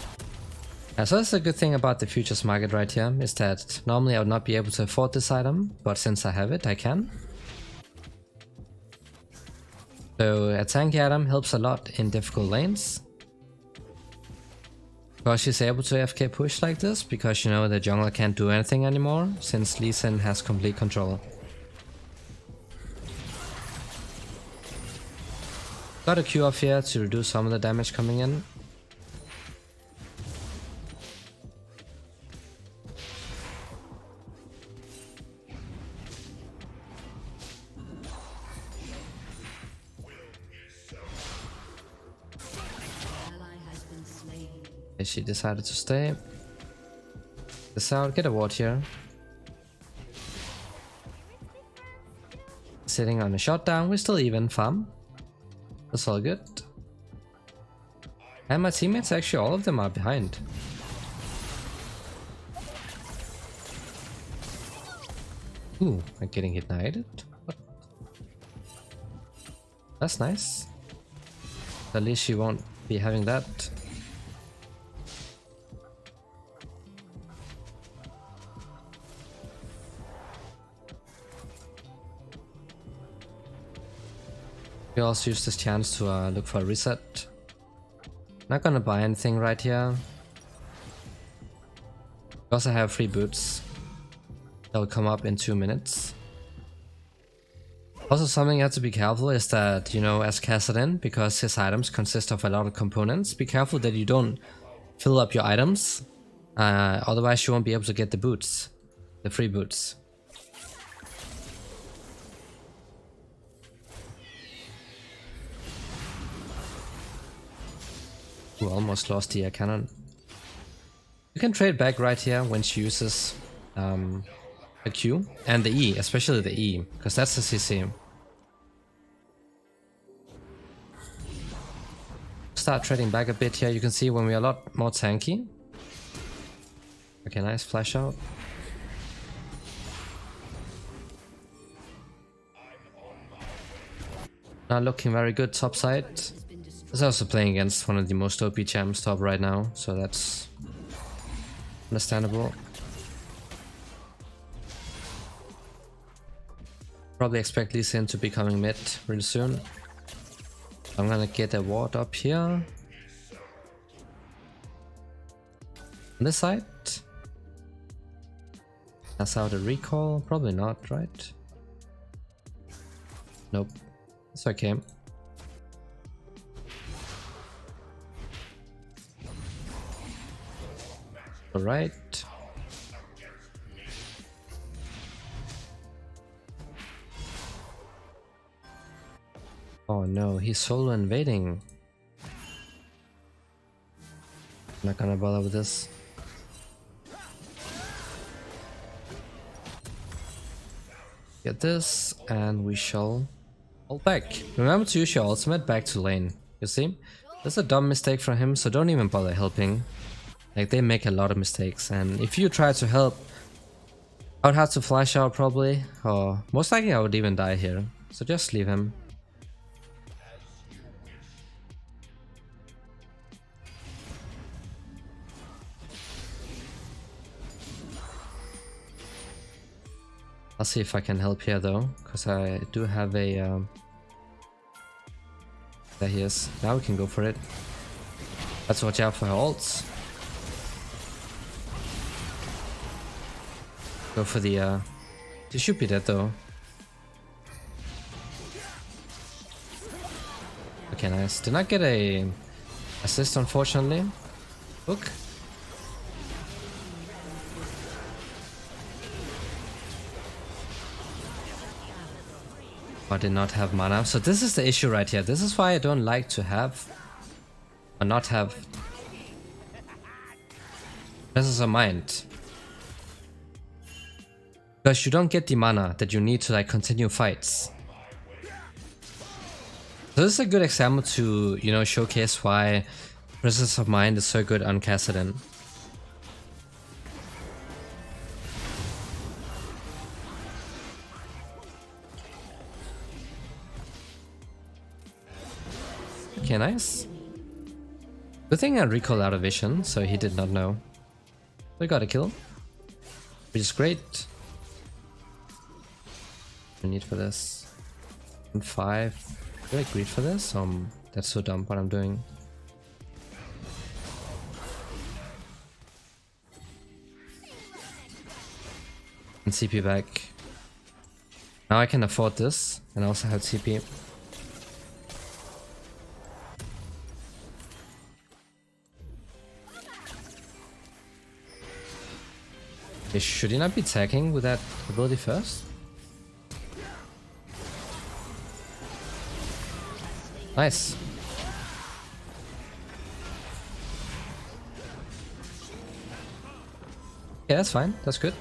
So that's a good thing about the futures market right here, is that normally I would not be able to afford this item, but since I have it, I can. So a tanky item helps a lot in difficult lanes. Because she's able to AFK push like this, because you know the jungler can't do anything anymore, since Lee Sin has complete control. Got a Q off here to reduce some of the damage coming in. She decided to stay. This out, get a ward here. Sitting on a shutdown, we're still even farm. That's all good. And my teammates, actually all of them are behind. Ooh, I'm getting ignited. What? That's nice. At least she won't be having that. We also use this chance to look for a reset. Not gonna buy anything right here. We also have free boots. They'll come up in 2 minutes. Also, something you have to be careful is that, you know, as Kassadin, because his items consist of a lot of components, be careful that you don't fill up your items. Otherwise you won't be able to get the boots. The free boots. Ooh, almost lost the cannon. You can trade back right here when she uses the Q and the E, especially the E, because that's the CC. Start trading back a bit here. You can see when we're a lot more tanky. Okay, nice flash out. Not looking very good top side. He's also playing against one of the most OP champs top right now, so that's understandable. Probably expect Lee Sin to be coming mid really soon. I'm gonna get a ward up here. On this side. That's out a recall. Probably not, right? Nope. It's okay. Alright. Oh no, he's solo invading. Not gonna bother with this. Get this, and we shall hold back. Remember to use your ultimate back to lane. You see? That's a dumb mistake from him, so don't even bother helping. Like, they make a lot of mistakes, and if you try to help, I would have to flash out probably, or most likely I would even die here. So just leave him. I'll see if I can help here though, because I do have a... There he is. Now we can go for it. Let's watch out for her ults. Go for the... She should be dead though. Okay, nice. Did not get a assist unfortunately. Hook. I did not have mana. So this is the issue right here. This is why I don't like to have or not have presence of mind. Because you don't get the mana that you need to like continue fights. So this is a good example to, you know, showcase why presence of mind is so good on Kassadin. Okay, nice. Good thing I recalled out of vision, so he did not know. We got a kill, which is great. I need for this. And 5. Do I greed for this? That's so dumb what I'm doing. And CP back. Now I can afford this, and I also have CP. Should he not be tagging with that ability first? Nice. Yeah, that's fine. That's good.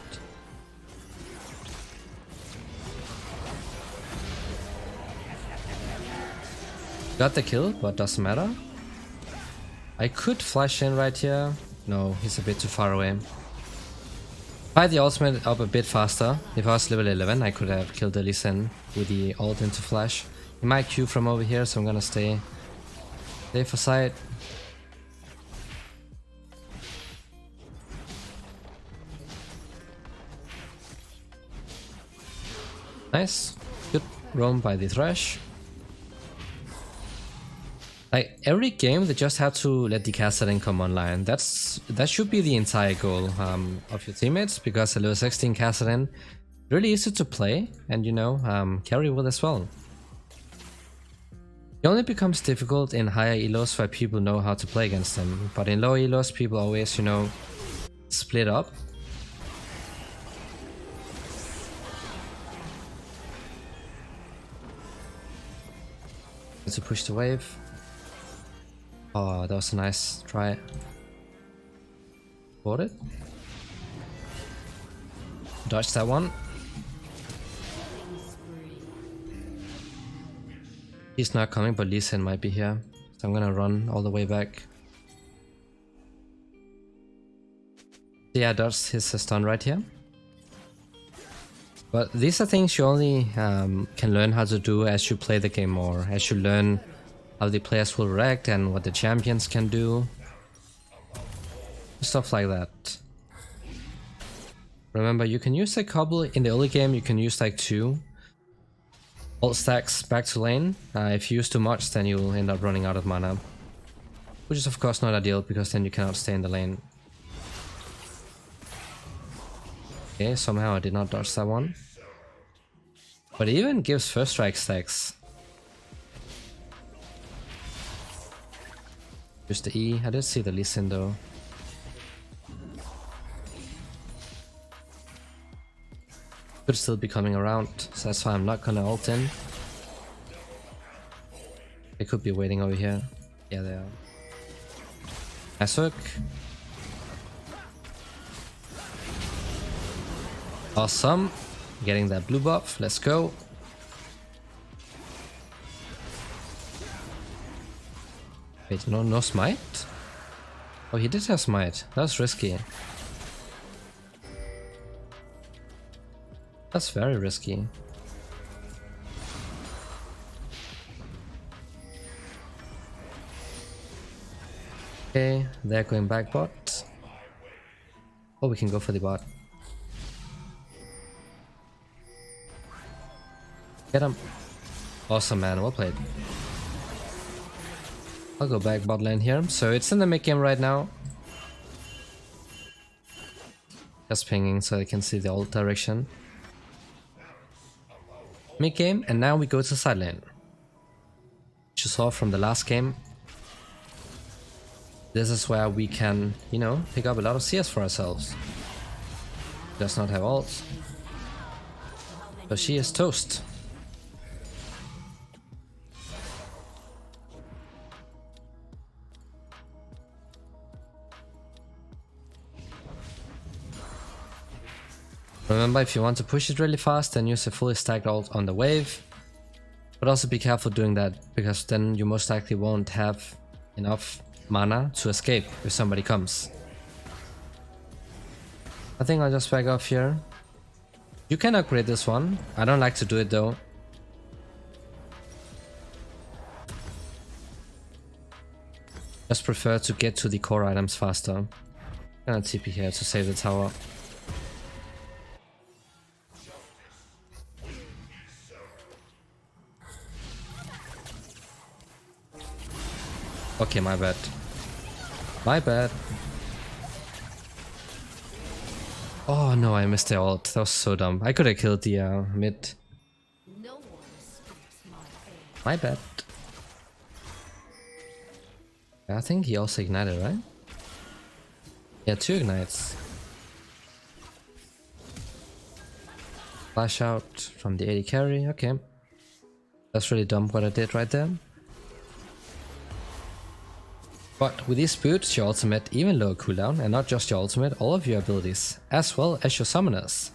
Got the kill, but doesn't matter. I could flash in right here. No, he's a bit too far away. If I had the ultimate up a bit faster, if I was level 11, I could have killed the Lee Sin with the ult into flash. He might Q from over here, so I'm gonna stay for side. Nice. Good roam by the Thresh. Like every game, they just have to let the Kassadin come online. That should be the entire goal of your teammates, because a level 16 Kassadin really easy to play and, you know, carry with as well. It only becomes difficult in higher elos where people know how to play against them, but in lower elos people always, you know, split up. To push the wave. Oh, that was a nice try. Bought it. Dodge that one. He's not coming, but Lee Sin might be here. So I'm gonna run all the way back. Yeah, dodge his stun right here. But these are things you only can learn how to do as you play the game more, as you learn how the players will react and what the champions can do. Stuff like that. Remember, you can use a couple in the early game, you can use like 2 ult stacks back to lane. If you use too much, then you'll end up running out of mana. Which is of course not ideal, because then you cannot stay in the lane. Okay, somehow I did not dodge that one. But it even gives first strike stacks. Use the E. I did see the Lee Sin though. Could still be coming around, so that's why I'm not gonna ult in. They could be waiting over here. Yeah, they are. Nice hook. Awesome. Getting that blue buff. Let's go. Wait, no smite? Oh, he did have smite. That was risky. That's very risky. Okay, they're going back bot. Oh, we can go for the bot. Get him. Awesome, man. Well played. I'll go back bot lane here. So it's in the mid game right now. Just pinging so I can see the ult direction. Mid game, and now we go to side lane. Which you saw from the last game. This is where we can, you know, pick up a lot of CS for ourselves. Does not have ult. But she is toast. Remember, if you want to push it really fast, then use a fully stacked ult on the wave. But also be careful doing that, because then you most likely won't have enough mana to escape if somebody comes. I think I'll just back off here. You can upgrade this one. I don't like to do it though. Just prefer to get to the core items faster. I'm gonna TP here to save the tower. Okay, my bad. My bad. Oh no, I missed the ult. That was so dumb. I could have killed the mid. My bad. I think he also ignited, right? Yeah, 2 ignites. Flash out from the 80 carry. Okay. That's really dumb what I did right there. But with these boots, your ultimate even lower cooldown, and not just your ultimate, all of your abilities, as well as your summoners.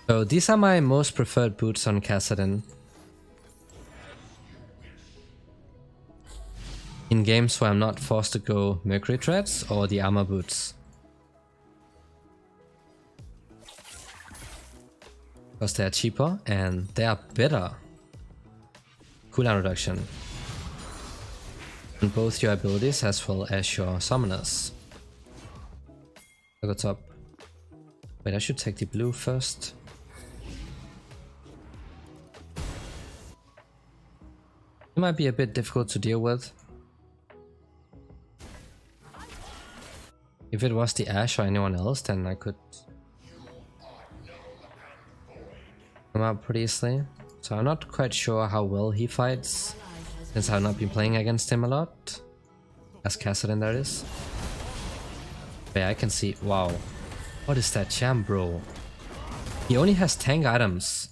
So these are my most preferred boots on Kassadin. In games where I'm not forced to go Mercury Treads or the armor boots. Because they are cheaper and they are better. Cooldown reduction on both your abilities as well as your summoners. Look at top. Wait, I should take the blue first. It might be a bit difficult to deal with. If it was the Ashe or anyone else, then I could come out pretty easily. So I'm not quite sure how well he fights, since I've not been playing against him a lot. As Kassadin, that is. But yeah, I can see, wow. What is that champ, bro? He only has tank items.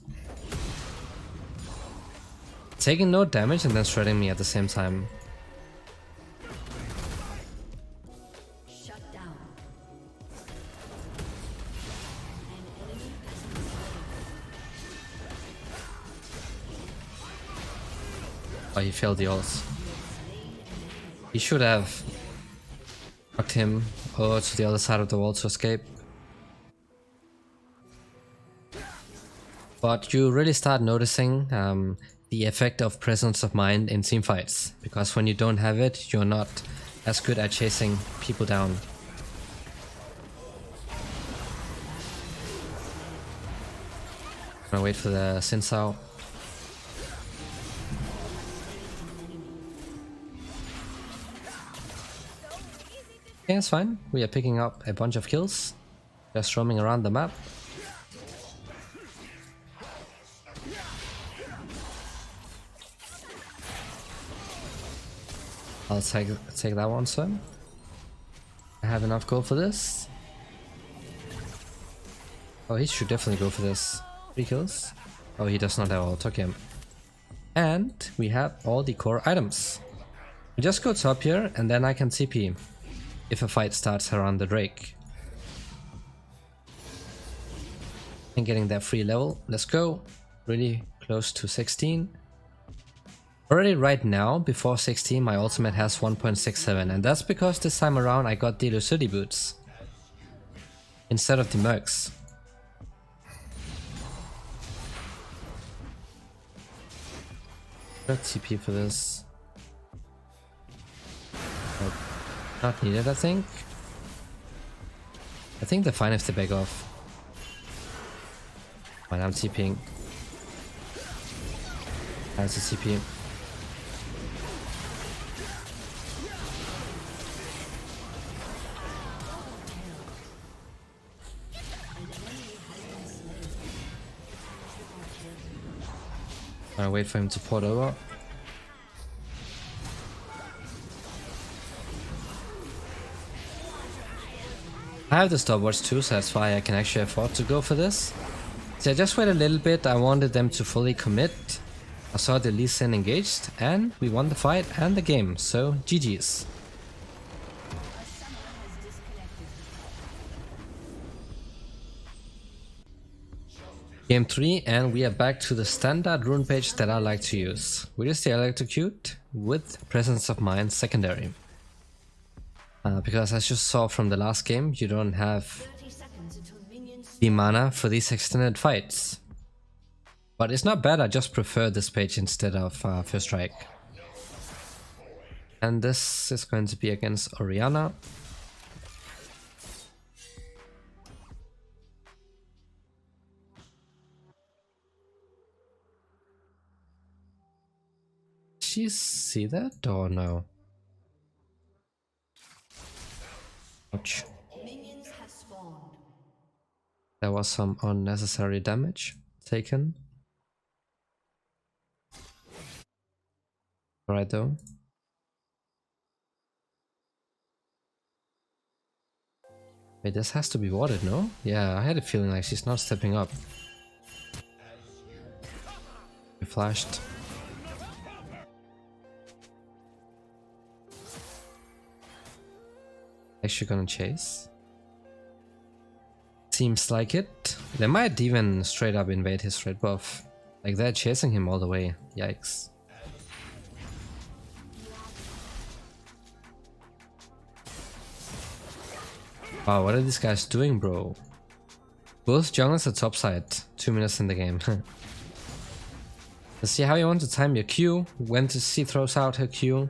Taking no damage and then shredding me at the same time. Shut down. Oh, he failed the ult. He should have knocked him over to the other side of the wall to escape. But you really start noticing the effect of presence of mind in teamfights, because when you don't have it, you're not as good at chasing people down. I'm gonna wait for the Sinsao. Okay, it's fine. We are picking up a bunch of kills, just roaming around the map. I'll take that one, sir. I have enough gold for this. Oh, he should definitely go for this. 3 kills. Oh, he does not have all. Took him. And we have all the core items. We just go top here, and then I can TP if a fight starts around the Drake. And getting that free level. Let's go. Really close to 16. Already right now, before 16, my ultimate has 1.67, and that's because this time around I got the Lucidity boots instead of the Mercs. Got TP for this. Nope. Not needed, I think. I think they're fine if they back off. When I'm TPing. That's a TP. I'll wait for him to port over. I have the stopwatch too, so that's why I can actually afford to go for this. So I just wait a little bit. I wanted them to fully commit. I saw the Lee Sin engaged, and we won the fight and the game, so GG's. Game 3, and we are back to the standard rune page that I like to use, which is the Electrocute with Presence of Mind secondary. Because as you saw from the last game, you don't have the mana for these extended fights. But it's not bad, I just prefer this page instead of First Strike. And this is going to be against Orianna. Did you see that or no? Ouch. There was some unnecessary damage taken. Alright though. Wait, this has to be warded, no? Yeah, I had a feeling like she's not stepping up. We flashed. Actually gonna chase. Seems like it. They might even straight up invade his red buff. Like they're chasing him all the way. Yikes. Wow, what are these guys doing, bro? Both junglers are topside. 2 minutes in the game. Let's see how you want to time your Q. When she throws out her Q,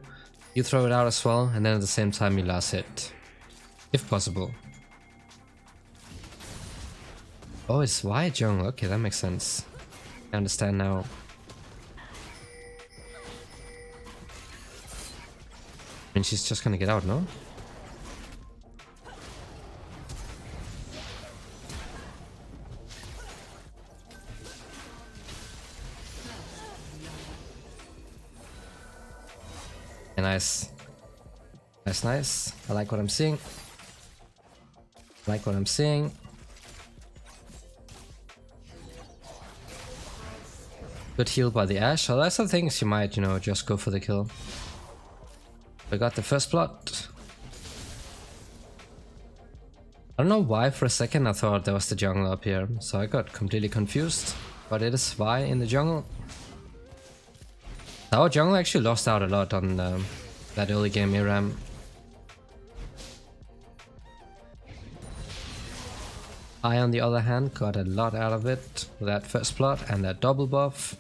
you throw it out as well, and then at the same time you last hit. If possible. Oh, it's wide jungle. Okay, that makes sense. I understand now. mean, she's just gonna get out, no? Yeah, nice. Nice, nice. I like what I'm seeing. I like what I'm seeing. Good heal by the Ashe. So that's the thing, she might, you know, just go for the kill. We got the first plot. I don't know why for a second I thought there was the jungle up here, so I got completely confused. But it is Vi in the jungle. Our jungle actually lost out a lot on that early game ARAM. I, on the other hand, got a lot out of it with that first plot and that double buff.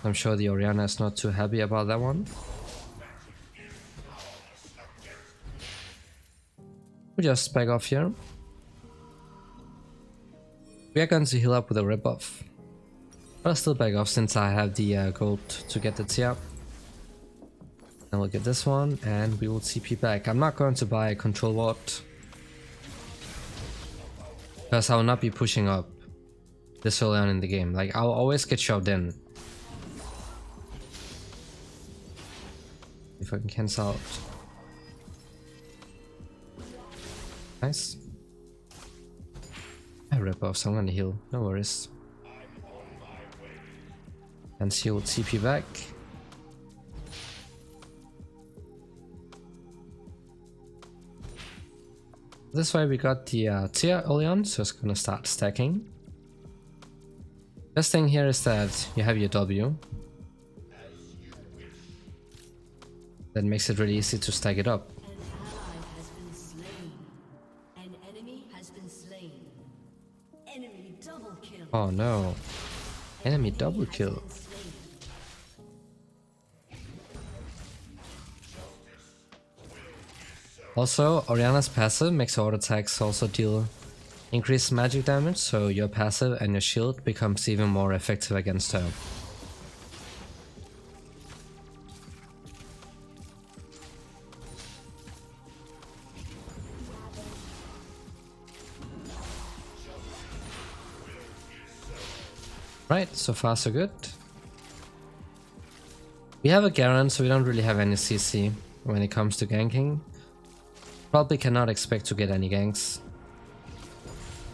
I'm sure the Orianna is not too happy about that one. We just back off here. We are going to heal up with a red buff. But I'll still back off since I have the gold to get the tier. And we'll get this one and we will TP back. I'm not going to buy a control ward. Because I will not be pushing up this early on in the game. Like, I'll always get shoved in. If I can cancel out. Nice. I rip off, so I'm gonna heal. No worries. And she will TP back. This way we got the tier early on, so it's gonna start stacking. Best thing here is that you have your W. That makes it really easy to stack it up. Oh no. Enemy double kill. Also, Orianna's passive makes auto attacks also deal increased magic damage, so your passive and your shield becomes even more effective against her. Right, so far so good. We have a Garen, so we don't really have any CC when it comes to ganking. Probably cannot expect to get any ganks.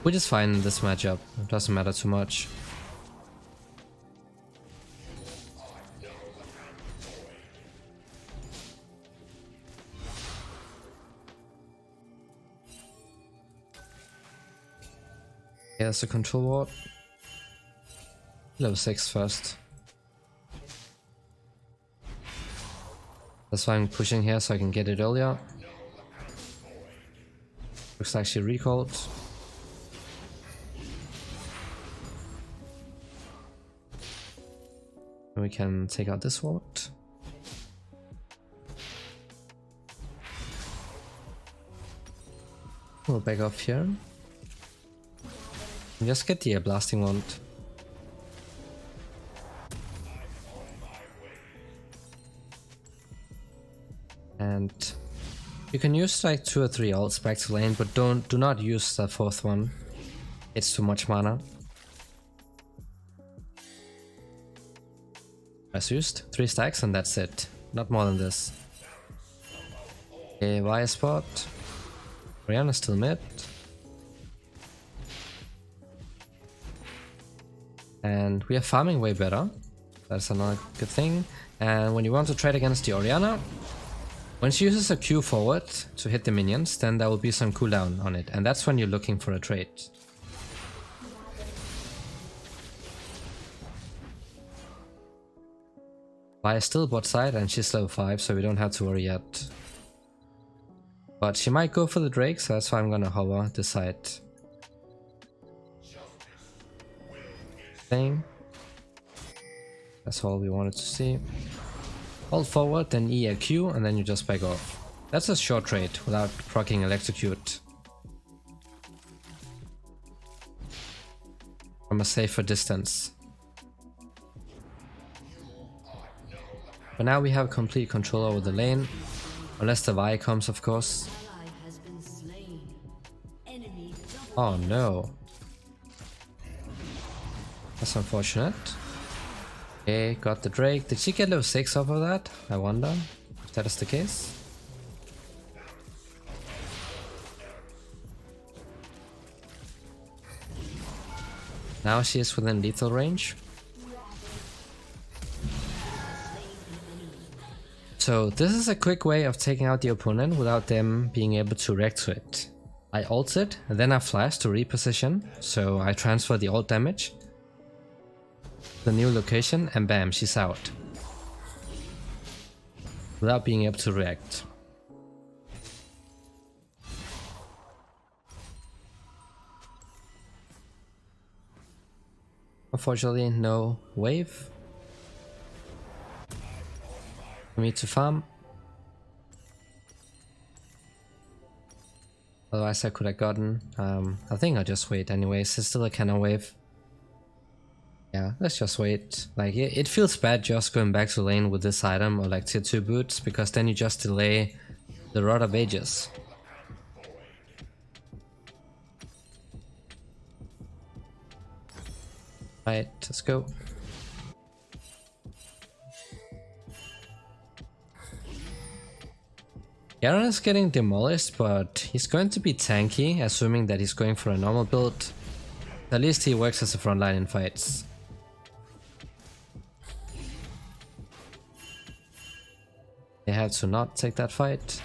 Which is fine in this matchup, it doesn't matter too much. Yeah, that's a control ward. Level 6 first. That's why I'm pushing here so I can get it earlier. Looks like she recalled. And we can take out this ward. We'll back off here. And just get the blasting wand. And you can use like 2 or 3 ults back to lane, but do not use the 4th one. It's too much mana. As used, 3 stacks and that's it. Not more than this. Okay, Y spot. Orianna still mid. And we are farming way better. That's another good thing. And when you want to trade against the Orianna, when she uses a Q forward to hit the minions, then there will be some cooldown on it, and that's when you're looking for a trade. Vi is still bot side and she's level 5, so we don't have to worry yet. But she might go for the Drake, so that's why I'm gonna hover this side. Thing. That's all we wanted to see. Hold forward, then E a Q, and then you just back off. That's a short trade without proccing electrocute. From a safer distance. But now we have complete control over the lane. Unless the Vi comes, of course. Ally has been slain. Enemy double. Oh no. That's unfortunate. Okay, got the Drake. Did she get level 6 off of that? I wonder if that is the case. Now she is within lethal range. So this is a quick way of taking out the opponent without them being able to react to it. I ult it, and then I flash to reposition, so I transfer the ult damage to the new location, and bam, she's out. Without being able to react. Unfortunately, no wave for me to farm. Otherwise I could have gotten, I think I'll just wait anyways, it's still a cannon wave. Yeah, let's just wait. Like, it feels bad just going back to lane with this item or like tier 2 boots, because then you just delay the Rod of Ages. Right, let's go. Garen is getting demolished, but he's going to be tanky, assuming that he's going for a normal build. At least he works as a frontline in fights. They had to not take that fight.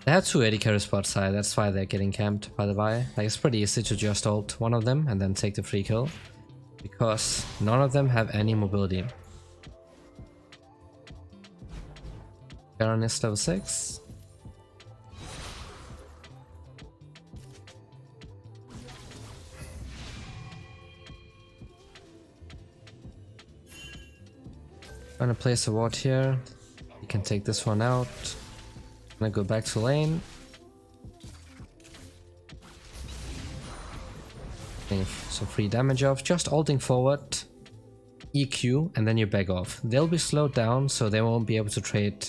They have 2 AD carry spots high, that's why they're getting camped by the Vi. Like, it's pretty easy to just ult one of them and then take the free kill, because none of them have any mobility. Garen is level 6. Gonna place a ward here. You can take this one out. Gonna go back to lane. Getting some free damage off. Just ulting forward. EQ, and then you back off. They'll be slowed down, so they won't be able to trade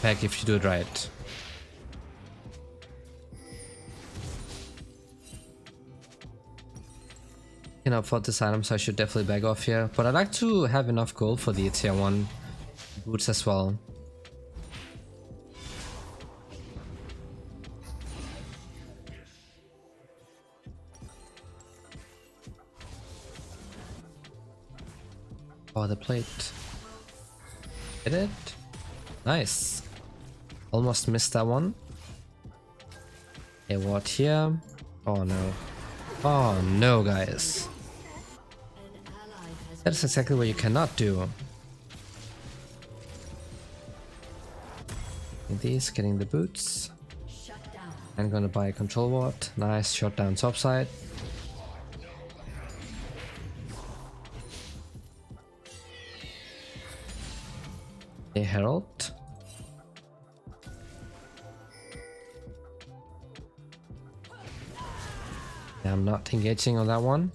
back if you do it right. You know, for this item, so I should definitely back off here. But I'd like to have enough gold for the tier 1 boots as well. Oh, the plate. Hit it? Nice. Almost missed that one. A ward here. Oh no. Oh no, guys. That is exactly what you cannot do. These, getting the boots. I'm gonna buy a control ward. Nice, shot down top side. A herald. Yeah, I'm not engaging on that one.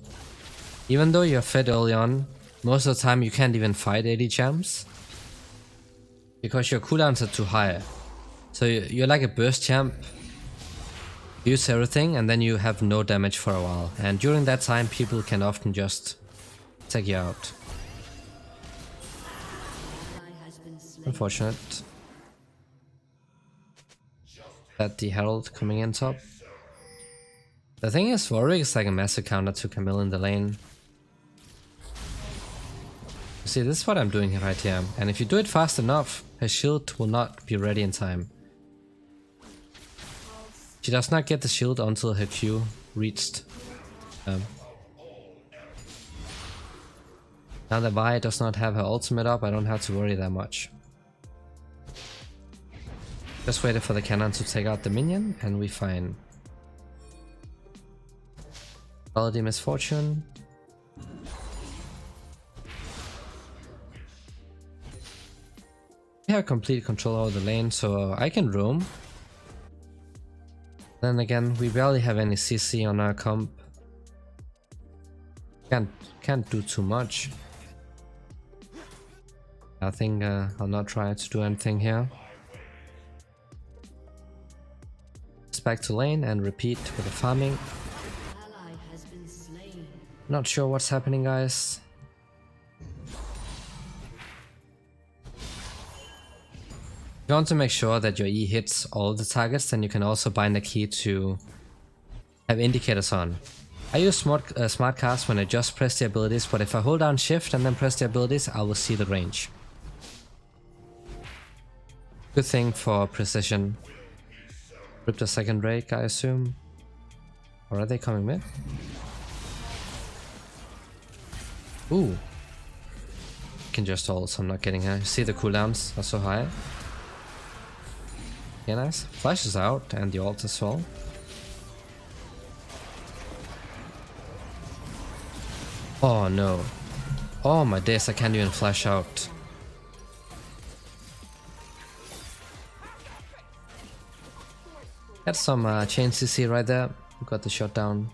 Even though you're fed early on, most of the time you can't even fight AD champs, because your cooldowns are too high. So you're like a burst champ, use everything, and then you have no damage for a while. And during that time, people can often just take you out. Unfortunate. That the Herald coming in top. The thing is, Warwick is like a massive counter to Camille in the lane. See, this is what I'm doing right here. And if you do it fast enough, her shield will not be ready in time. She does not get the shield until her Q reached. Now that Vi does not have her ultimate up, I don't have to worry that much. Just waited for the cannon to take out the minion, and we fine. Quality misfortune. We have complete control over the lane, so I can roam. Then again, we barely have any CC on our comp. Can't do too much. I think I'll not try to do anything here. Just back to lane and repeat with the farming. Ally has been slain. Not sure what's happening, guys. If you want to make sure that your E hits all the targets, then you can also bind a key to have indicators on. I use smart cast when I just press the abilities, but if I hold down shift and then press the abilities, I will see the range. Good thing for precision. Rip the second Drake, I assume. Or are they coming mid? Ooh. Can just ult, so I'm not getting her. See the cooldowns are so high. Yeah, nice. Flash is out and the ult as well. Oh no. Oh my days, I can't even flash out. Got some chain CC right there. We got the shot down.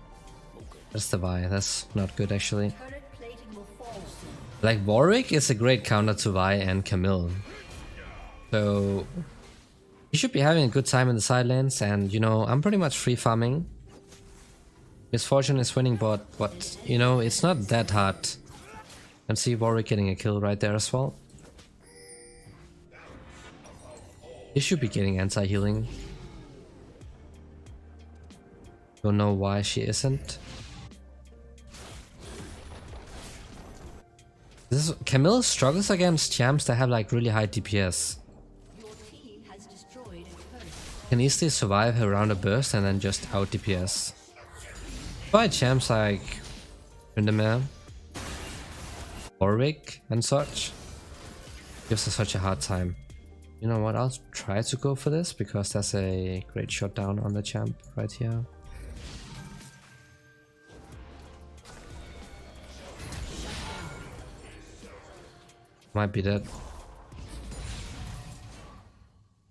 That's the Vi. That's not good actually. Turret plating will fall soon. Like Warwick is a great counter to Vi and Camille. So you should be having a good time in the side lanes, and you know, I'm pretty much free farming. Misfortune is winning bot, but you know, it's not that hard. And see Warwick getting a kill right there as well. He should be getting anti-healing. Don't know why she isn't. Camille struggles against champs that have like really high DPS. Your team has destroyed a turret. Can easily survive her round of burst and then just out DPS. By champs like Windermere, Warwick and such gives us such a hard time. You know what, I'll try to go for this because that's a great shutdown on the champ right here. Might be dead. Did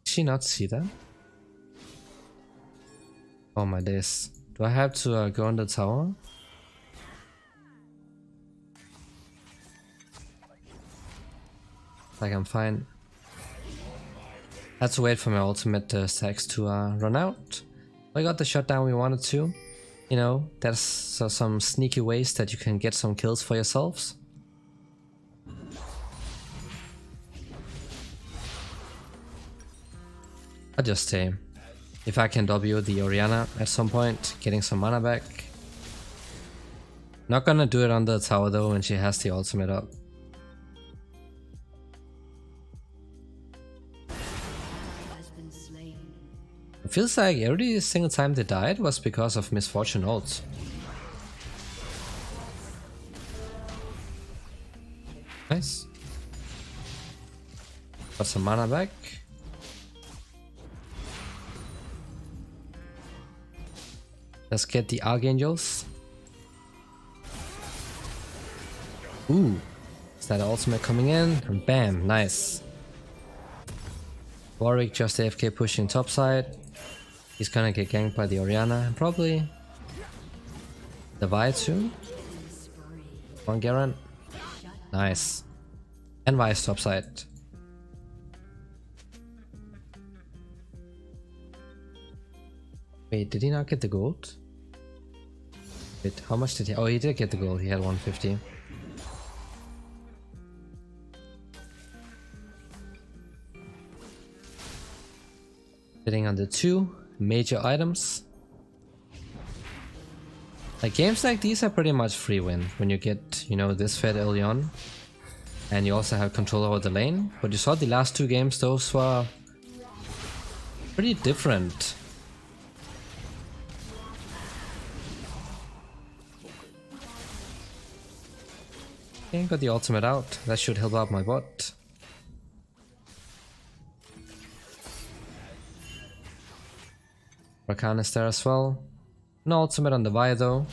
she not see that? Oh my days. Do I have to go on the tower? Like I'm fine. Had to wait for my ultimate stacks to run out. I got the shutdown we wanted to. You know, there's some sneaky ways that you can get some kills for yourselves. I'll just stay. If I can W the Orianna at some point, getting some mana back. Not gonna do it on the tower though when she has the ultimate up. Has been slain. It feels like every single time they died was because of Misfortune ult. Nice. Got some mana back. Let's get the Archangels. Ooh. Is that ultimate coming in? And bam, nice. Warwick just AFK pushing topside. He's gonna get ganked by the Orianna and probably the Vi too. One Garen. Nice. And Vi's topside. Wait, did he not get the gold? Wait, how much did he? Oh, he did get the gold. He had 150. Sitting on the 2 major items. Like games like these are pretty much free win when you get, you know, this fed early on. And you also have control over the lane. But you saw the last 2 games, those were pretty different. Okay, got the ultimate out. That should help out my bot. Rakan is there as well. No ultimate on the Vi though.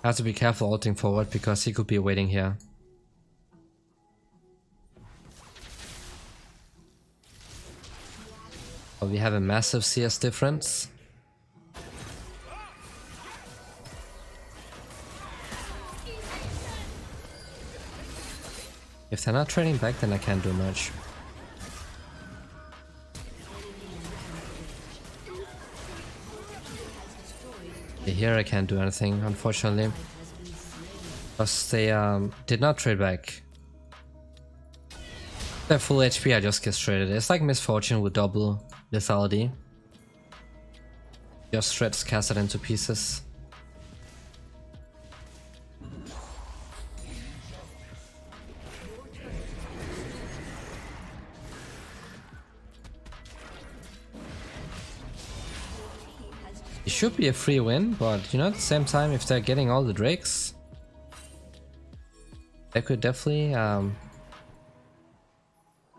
I have to be careful ulting forward because he could be waiting here. But we have a massive CS difference. If they're not trading back, then I can't do much. Yeah, here I can't do anything, unfortunately. Because they did not trade back. They're full HP, I just get traded. It's like Misfortune with double lethality. Just shreds Kassadin to pieces. It should be a free win, but you know, at the same time, if they're getting all the drakes, they could definitely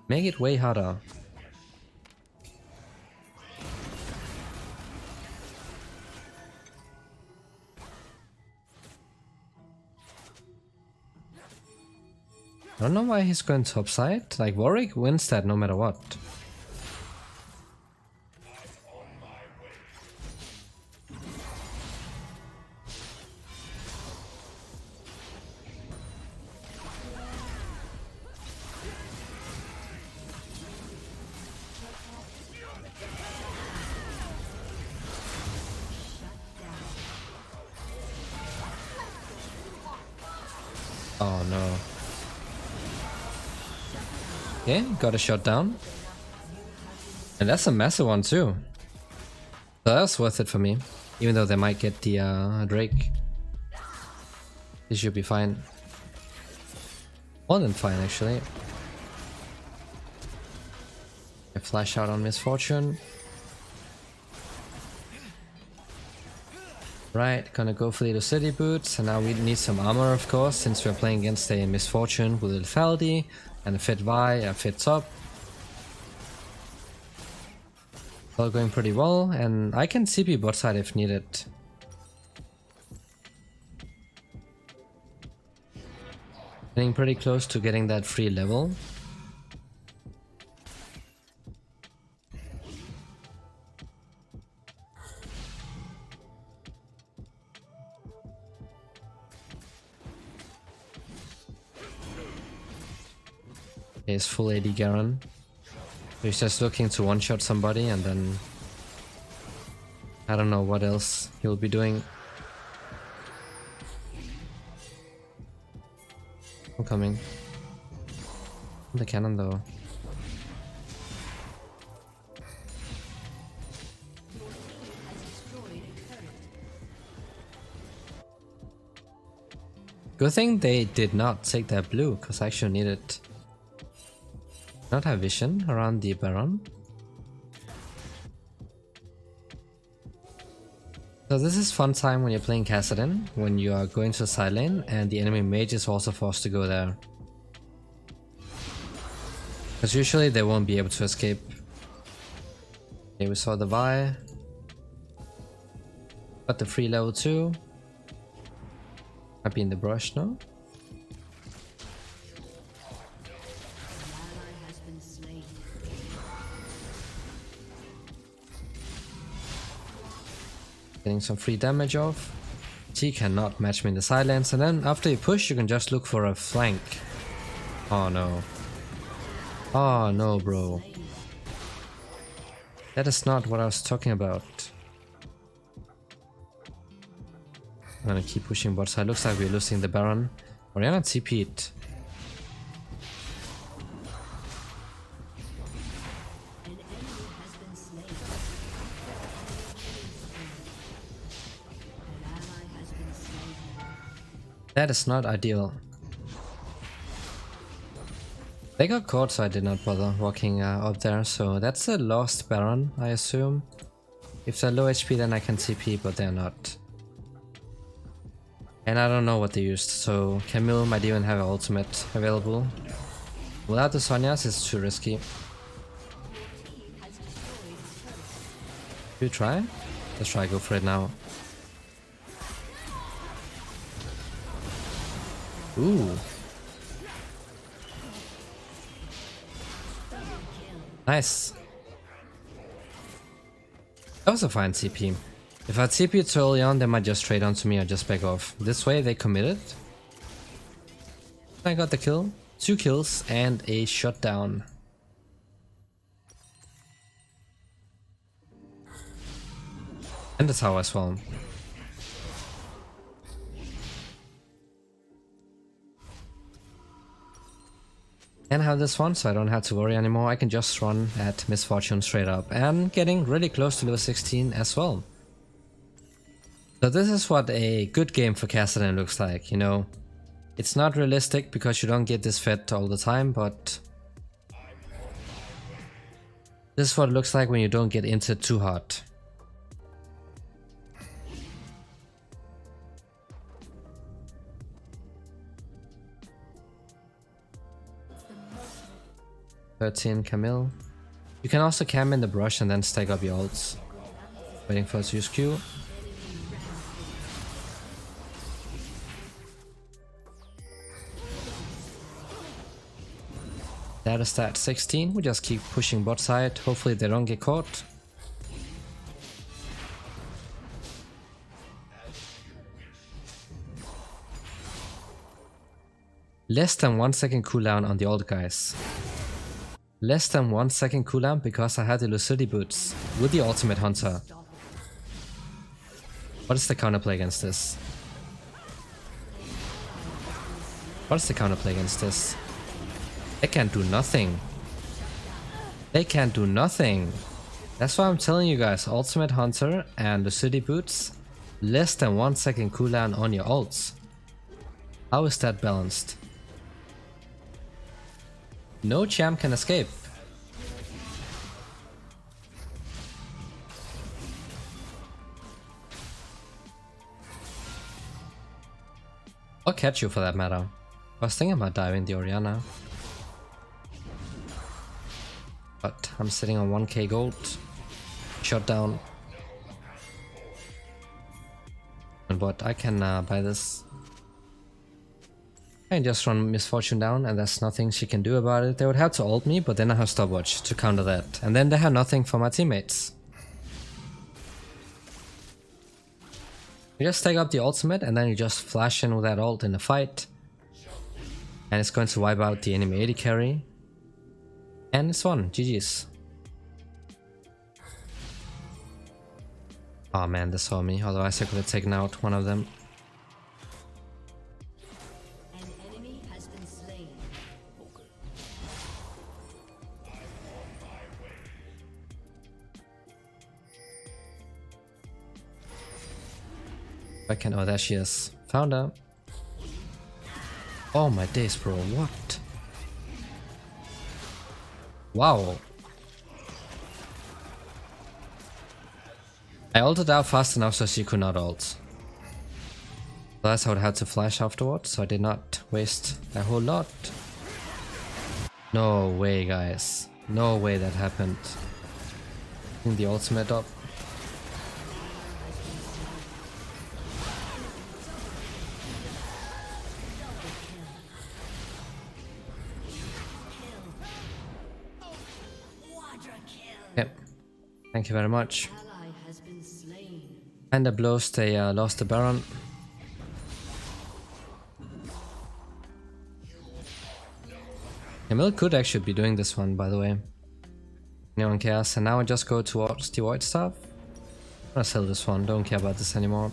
make it way harder. I don't know why he's going topside. Like, Warwick wins that no matter what. Oh no. Okay, got a shot down. And that's a massive one too. So that's worth it for me. Even though they might get the Drake. This should be fine. More than fine actually. A flash out on Misfortune. Right, gonna go for the city boots, and now we need some armor of course, since we're playing against a Misfortune with lethality, and a fit Vi, a fit top. All going pretty well, and I can CP bot side if needed. Getting pretty close to getting that free level. He's full AD Garen. He's just looking to one-shot somebody and then I don't know what else he'll be doing. I'm coming. The cannon though. Good thing they did not take that blue, because I actually need it. Not have vision around the Baron. So this is fun time when you're playing Kassadin, when you are going to the side lane and the enemy mage is also forced to go there. Because usually they won't be able to escape. Okay, we saw the Vi. Got the free level 2. Might be in the brush now. Getting some free damage off. She cannot match me in the side lanes, and then after you push you can just look for a flank. Oh no. Oh no, bro. That is not what I was talking about. I'm gonna keep pushing bot side. Looks like we're losing the Baron. Orianna TP'd. That is not ideal. They got caught, so I did not bother walking up there, so that's a lost Baron, I assume. If they're low HP then I can TP, but they're not. And I don't know what they used, so Camille might even have an ultimate available. Without the Sonias it's too risky. Should we try? Let's try, go for it now. Ooh. Nice. That was a fine CP. If I TP too early on, they might just trade onto me or just back off. This way they committed. I got the kill. 2 kills and a shutdown. And the tower as well. Can have this one, so I don't have to worry anymore. I can just run at Misfortune straight up, and getting really close to level 16 as well. So this is what a good game for Kassadin looks like, you know. It's not realistic because you don't get this fed all the time, but this is what it looks like when you don't get into it too hard. "13 Camille." You can also camp in the brush and then stack up your ults. Waiting for us to use Q. That is stat 16. We just keep pushing bot side. Hopefully they don't get caught. Less than 1 second cooldown on the ult, guys. Less than 1 second cooldown because I had the Lucidity boots with the ultimate hunter. What is the counterplay against this? What is the counterplay against this? They can't do nothing. They can't do nothing. That's why I'm telling you guys, ultimate hunter and Lucidity boots, less than 1 second cooldown on your ults. How is that balanced? No champ can escape. Or catch you for that matter. I was thinking about diving the Orianna. But I'm sitting on 1k gold. Shut down. But I can buy this. I can just run Misfortune down and there's nothing she can do about it. They would have to ult me, but then I have stopwatch to counter that. And then they have nothing for my teammates. You just take up the ultimate and then you just flash in with that ult in the fight. And it's going to wipe out the enemy AD carry. And it's won. GG's. Oh man, they saw me. Otherwise I could have taken out one of them. I can. Oh, there she is. Found her. Oh my days, bro. What? Wow. I ulted out fast enough so she could not ult. Otherwise I would have to flash afterwards, so I did not waste a whole lot. No way, guys. No way that happened. Putting the ultimate up. Yep. Thank you very much. And the blows, they lost the Baron. Camille could actually be doing this one, by the way. No one cares. And now I just go towards the Void Staff. I'm gonna sell this one, don't care about this anymore.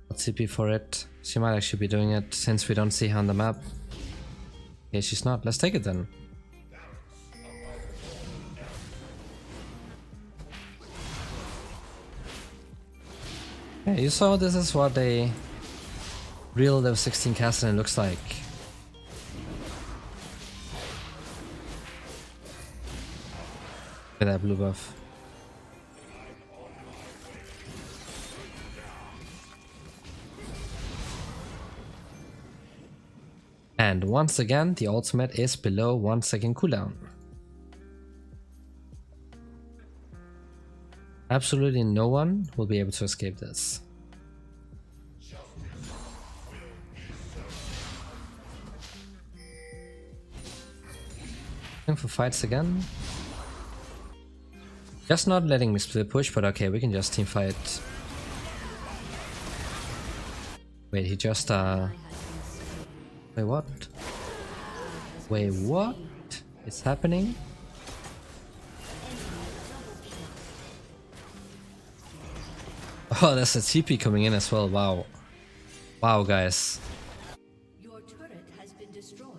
I'll TP for it. She might actually be doing it since we don't see her on the map. Okay, she's not. Let's take it then. Yeah, you saw this is what a real level 16 Kassadin looks like. Look at that blue buff. And once again, the ultimate is below 1 second cooldown. Absolutely no one will be able to escape this. Looking for fights again. Just not letting me split push, but okay, we can just team fight. Wait, he just Wait, what? Wait, what is happening? Oh, there's a TP coming in as well. Wow. Wow, guys. Your turret has been destroyed.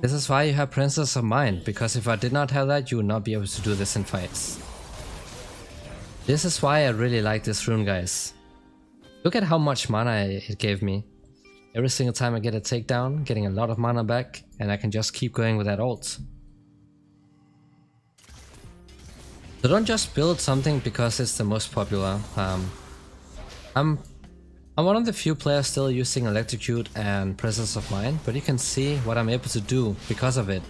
This is why you have Princess of Mind, because if I did not have that, you would not be able to do this in fights. This is why I really like this rune, guys. Look at how much mana it gave me. Every single time I get a takedown, getting a lot of mana back, and I can just keep going with that ult. So don't just build something because it's the most popular. I'm one of the few players still using Electrocute and Presence of Mind, but you can see what I'm able to do because of it.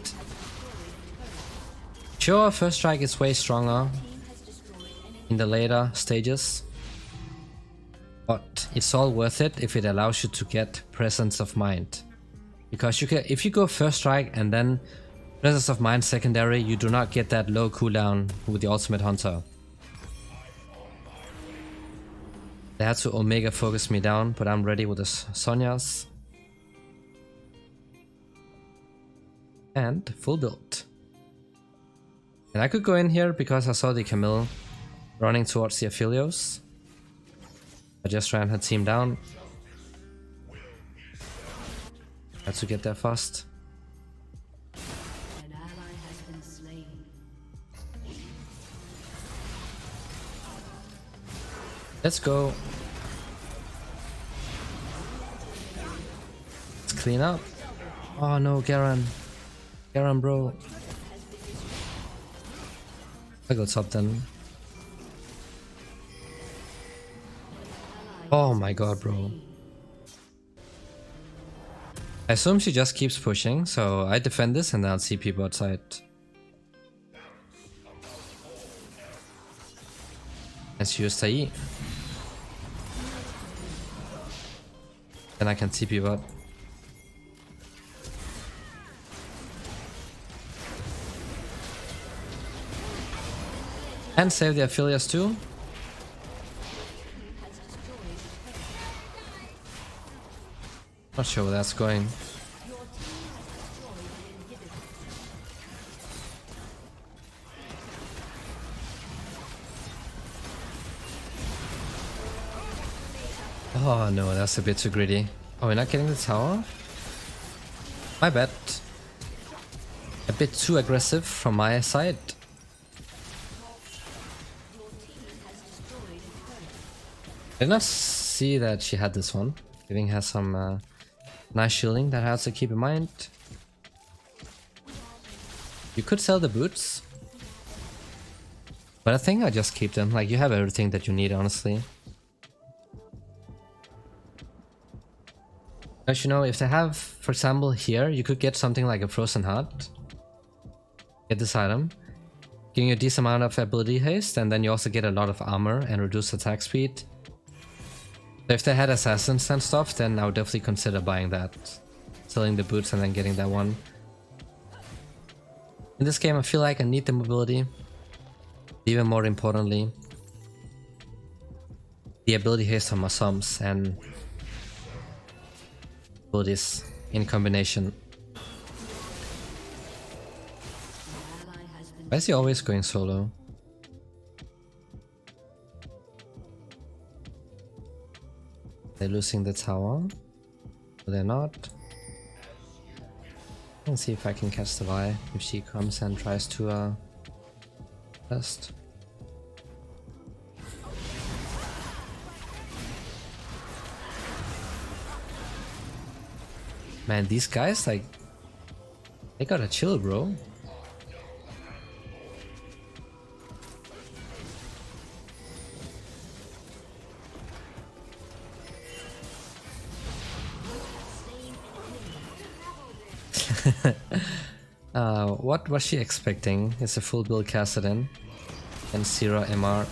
Sure, First Strike is way stronger in the later stages, but it's all worth it if it allows you to get Presence of Mind. Because if you go First Strike and then Presence of Mind secondary, you do not get that low cooldown with the Ultimate Hunter. They had to Omega focus me down, but I'm ready with the Sonias. And full build. And I could go in here because I saw the Camille running towards the Aphelios. I just ran her team down. Had to get there fast. An ally has been slain. Let's go. Let's clean up. Oh no, Garen. Garen, bro. I go top then. Oh my god, bro. I assume she just keeps pushing, so I defend this and then I'll CP bot side. Let's use Tai. Then I can TP bot. And save the Aphelios too. Not sure where that's going. Oh no, that's a bit too greedy. Oh, we're not getting the tower? My bad. A bit too aggressive from my side. I did not see that she had this one. Giving her some nice shielding that I have to keep in mind. You could sell the boots. But I think I just keep them. Like, you have everything that you need, honestly. As you know, if they have, for example, here, you could get something like a Frozen Heart. Get this item. Giving you a decent amount of ability haste, and then you also get a lot of armor and reduced attack speed. So if they had assassins and stuff, then I would definitely consider buying that. Selling the boots and then getting that one. In this game I feel like I need the mobility. Even more importantly, the ability haste on my sums and abilities in combination. Why is he always going solo? They're losing the tower. But they're not. Let's see if I can catch the Vi if she comes and tries to test. Man, these guys, like, they gotta chill, bro. What was she expecting? It's a full build Kassadin and Zero MR.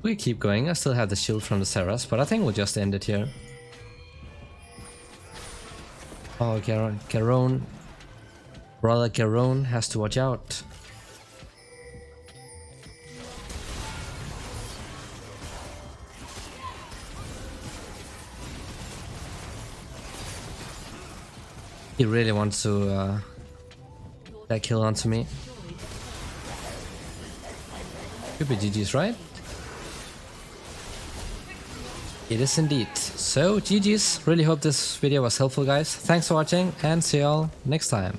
We keep going. I still have the shield from the Saras, but I think we'll just end it here. Oh, Caron. Brother Caron has to watch out. He really wants to that kill onto me. Could be GG's, right? It is indeed. So GG's. Really hope this video was helpful, guys. Thanks for watching and see y'all next time.